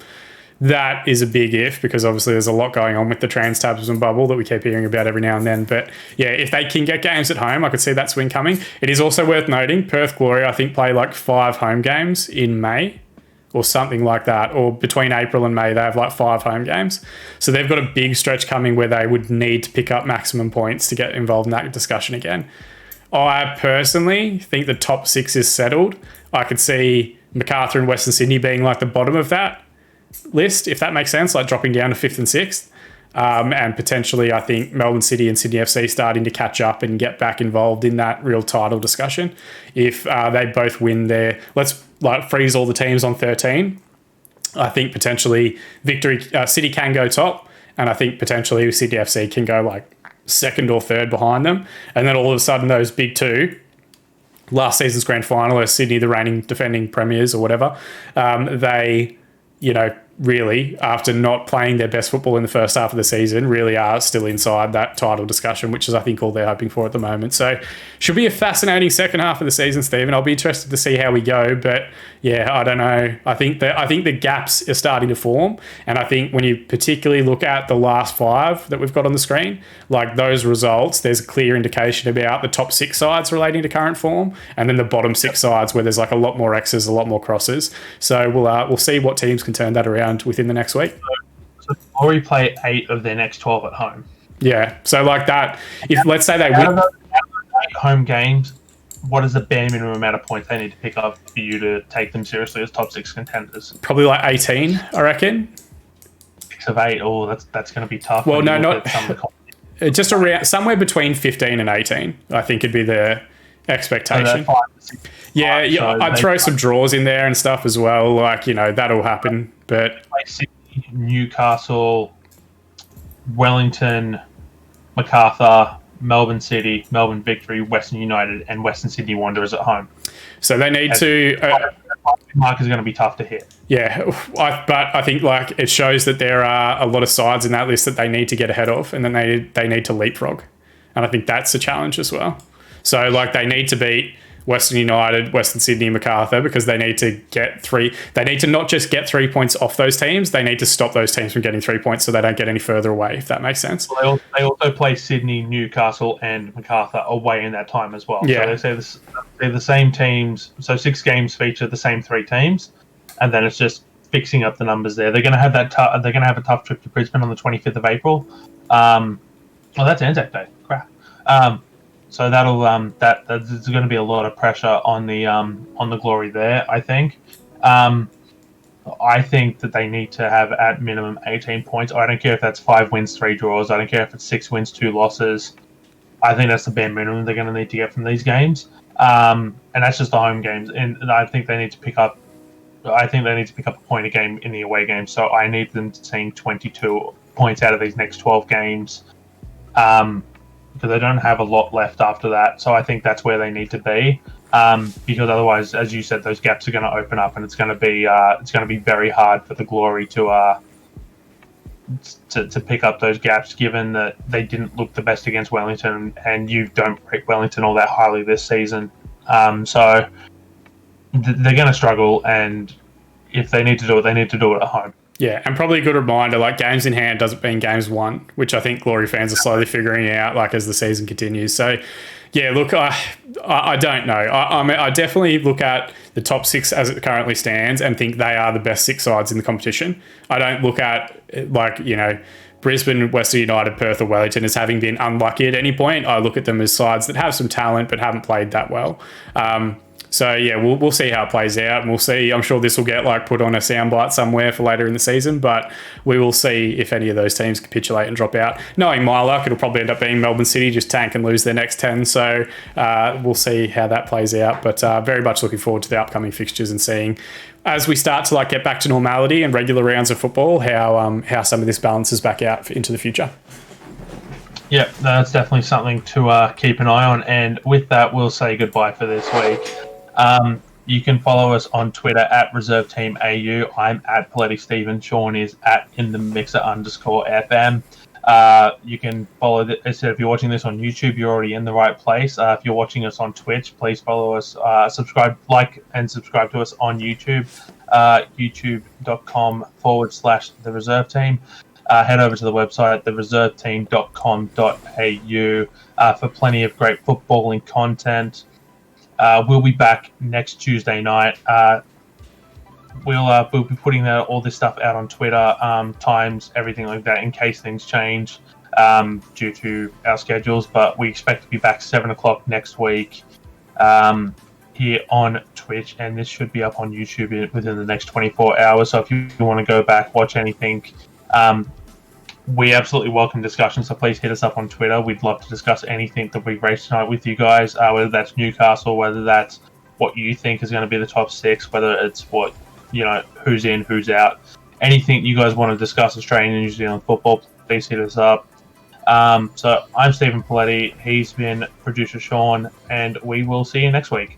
That is a big if, because obviously there's a lot going on with the trans-Tasman bubble that we keep hearing about every now and then. But yeah, if they can get games at home, I could see that swing coming. It is also worth noting, Perth Glory, I think, play like 5 home games in May or something like that. Or between April and May, they have like 5 home games. So they've got a big stretch coming where they would need to pick up maximum points to get involved in that discussion again. I personally think the top 6 is settled. I could see Macarthur and Western Sydney being like the bottom of that list, if that makes sense, like dropping down to 5th and 6th. And potentially, I think Melbourne City and Sydney FC starting to catch up and get back involved in that real title discussion. If they both win their, let's like freeze all the teams on 13. I think potentially City can go top, and I think potentially Sydney FC can go like 2nd or 3rd behind them. And then all of a sudden, those big 2, last season's grand finalists, Sydney, the reigning defending premiers or whatever, they, really, after not playing their best football in the first half of the season, really are still inside that title discussion, which is, I think, all they're hoping for at the moment. So should be a fascinating second half of the season, Stephen. I'll be interested to see how we go. But, yeah, I don't know. I think the gaps are starting to form. And I think when you particularly look at the last 5 that we've got on the screen, like those results, there's a clear indication about the top 6 sides relating to current form, and then the bottom 6 sides where there's like a lot more X's, a lot more crosses. So we'll see what teams can turn that around within the next week. So Glory play 8 of their next 12 at home. Yeah, so like that, if let's say they win out of those 8 home games, what is the bare minimum amount of points they need to pick up for you to take them seriously as top 6 contenders? Probably like 18, I reckon. 6 of 8. Oh, that's going to be tough. Well, no, not just around somewhere between 15 and 18. I think it'd be the expectation. Yeah, so I'd throw some draws in there and stuff as well. Like, that'll happen. But Sydney, Newcastle, Wellington, Macarthur, Melbourne City, Melbourne Victory, Western United, and Western Sydney Wanderers at home. So they need to. Mark is going to be tough to hit. Yeah, but I think like it shows that there are a lot of sides in that list that they need to get ahead of, and then they need to leapfrog, and I think that's a challenge as well. So like they need to beat Western United, Western Sydney, Macarthur, because they need to get 3. They need to not just get 3 points off those teams. They need to stop those teams from getting 3 points so they don't get any further away, if that makes sense. Well, they also play Sydney, Newcastle, and Macarthur away in that time as well. Yeah. So they're the same teams. So 6 games feature the same 3 teams, and then it's just fixing up the numbers there. They're going to have they're going to have a tough trip to Brisbane on the 25th of April. That's Anzac Day. Crap. So that'll there's going to be a lot of pressure on the Glory there. I think. I think that they need to have at minimum 18 points. I don't care if that's 5 wins, 3 draws. I don't care if it's 6 wins, 2 losses. I think that's the bare minimum they're going to need to get from these games. And that's just the home games. And I think they need to pick up. I think they need to pick up a point a game in the away game. So I need them to see 22 points out of these next 12 games. Because they don't have a lot left after that. So I think that's where they need to be. Because otherwise, as you said, those gaps are going to open up, and it's going to be very hard for the Glory to pick up those gaps, given that they didn't look the best against Wellington, and you don't rate Wellington all that highly this season. So they're going to struggle, and if they need to do it, they need to do it at home. Yeah, and probably a good reminder, like games in hand doesn't mean games won, which I think Glory fans are slowly figuring out, like as the season continues. So, yeah, look, I don't know. I definitely look at the top 6 as it currently stands and think they are the best 6 sides in the competition. I don't look at Brisbane, Western United, Perth or Wellington as having been unlucky at any point. I look at them as sides that have some talent but haven't played that well. So yeah, we'll see how it plays out, and we'll see. I'm sure this will get like put on a soundbite somewhere for later in the season, but we will see if any of those teams capitulate and drop out. Knowing my luck, it'll probably end up being Melbourne City, just tank and lose their next 10. So we'll see how that plays out. But very much looking forward to the upcoming fixtures and seeing, as we start to like get back to normality and regular rounds of football, how some of this balances back out into the future. Yeah, that's definitely something to keep an eye on. And with that, we'll say goodbye for this week. You can follow us on Twitter at ReserveTeamAU. I'm at Poletti Steven. Shaun is at InTheMixer_FM. You can follow if you're watching this on YouTube, you're already in the right place. If you're watching us on Twitch, please follow us, subscribe to us on YouTube, youtube.com/The Reserve Team. Head over to the website, thereserveteam.com.au, for plenty of great footballing content. We'll be back next Tuesday night. We'll be putting all this stuff out on Twitter, times, everything like that, in case things change due to our schedules. But we expect to be back 7 o'clock next week here on Twitch, and this should be up on YouTube within the next 24 hours. So if you want to go back, watch anything, we absolutely welcome discussion, so please hit us up on Twitter. We'd love to discuss anything that we raised tonight with you guys, whether that's Newcastle, whether that's what you think is going to be the top 6, whether it's who's in, who's out. Anything you guys want to discuss Australian and New Zealand football, please hit us up. So I'm Steven Poletti, he's been producer Shaun, and we will see you next week.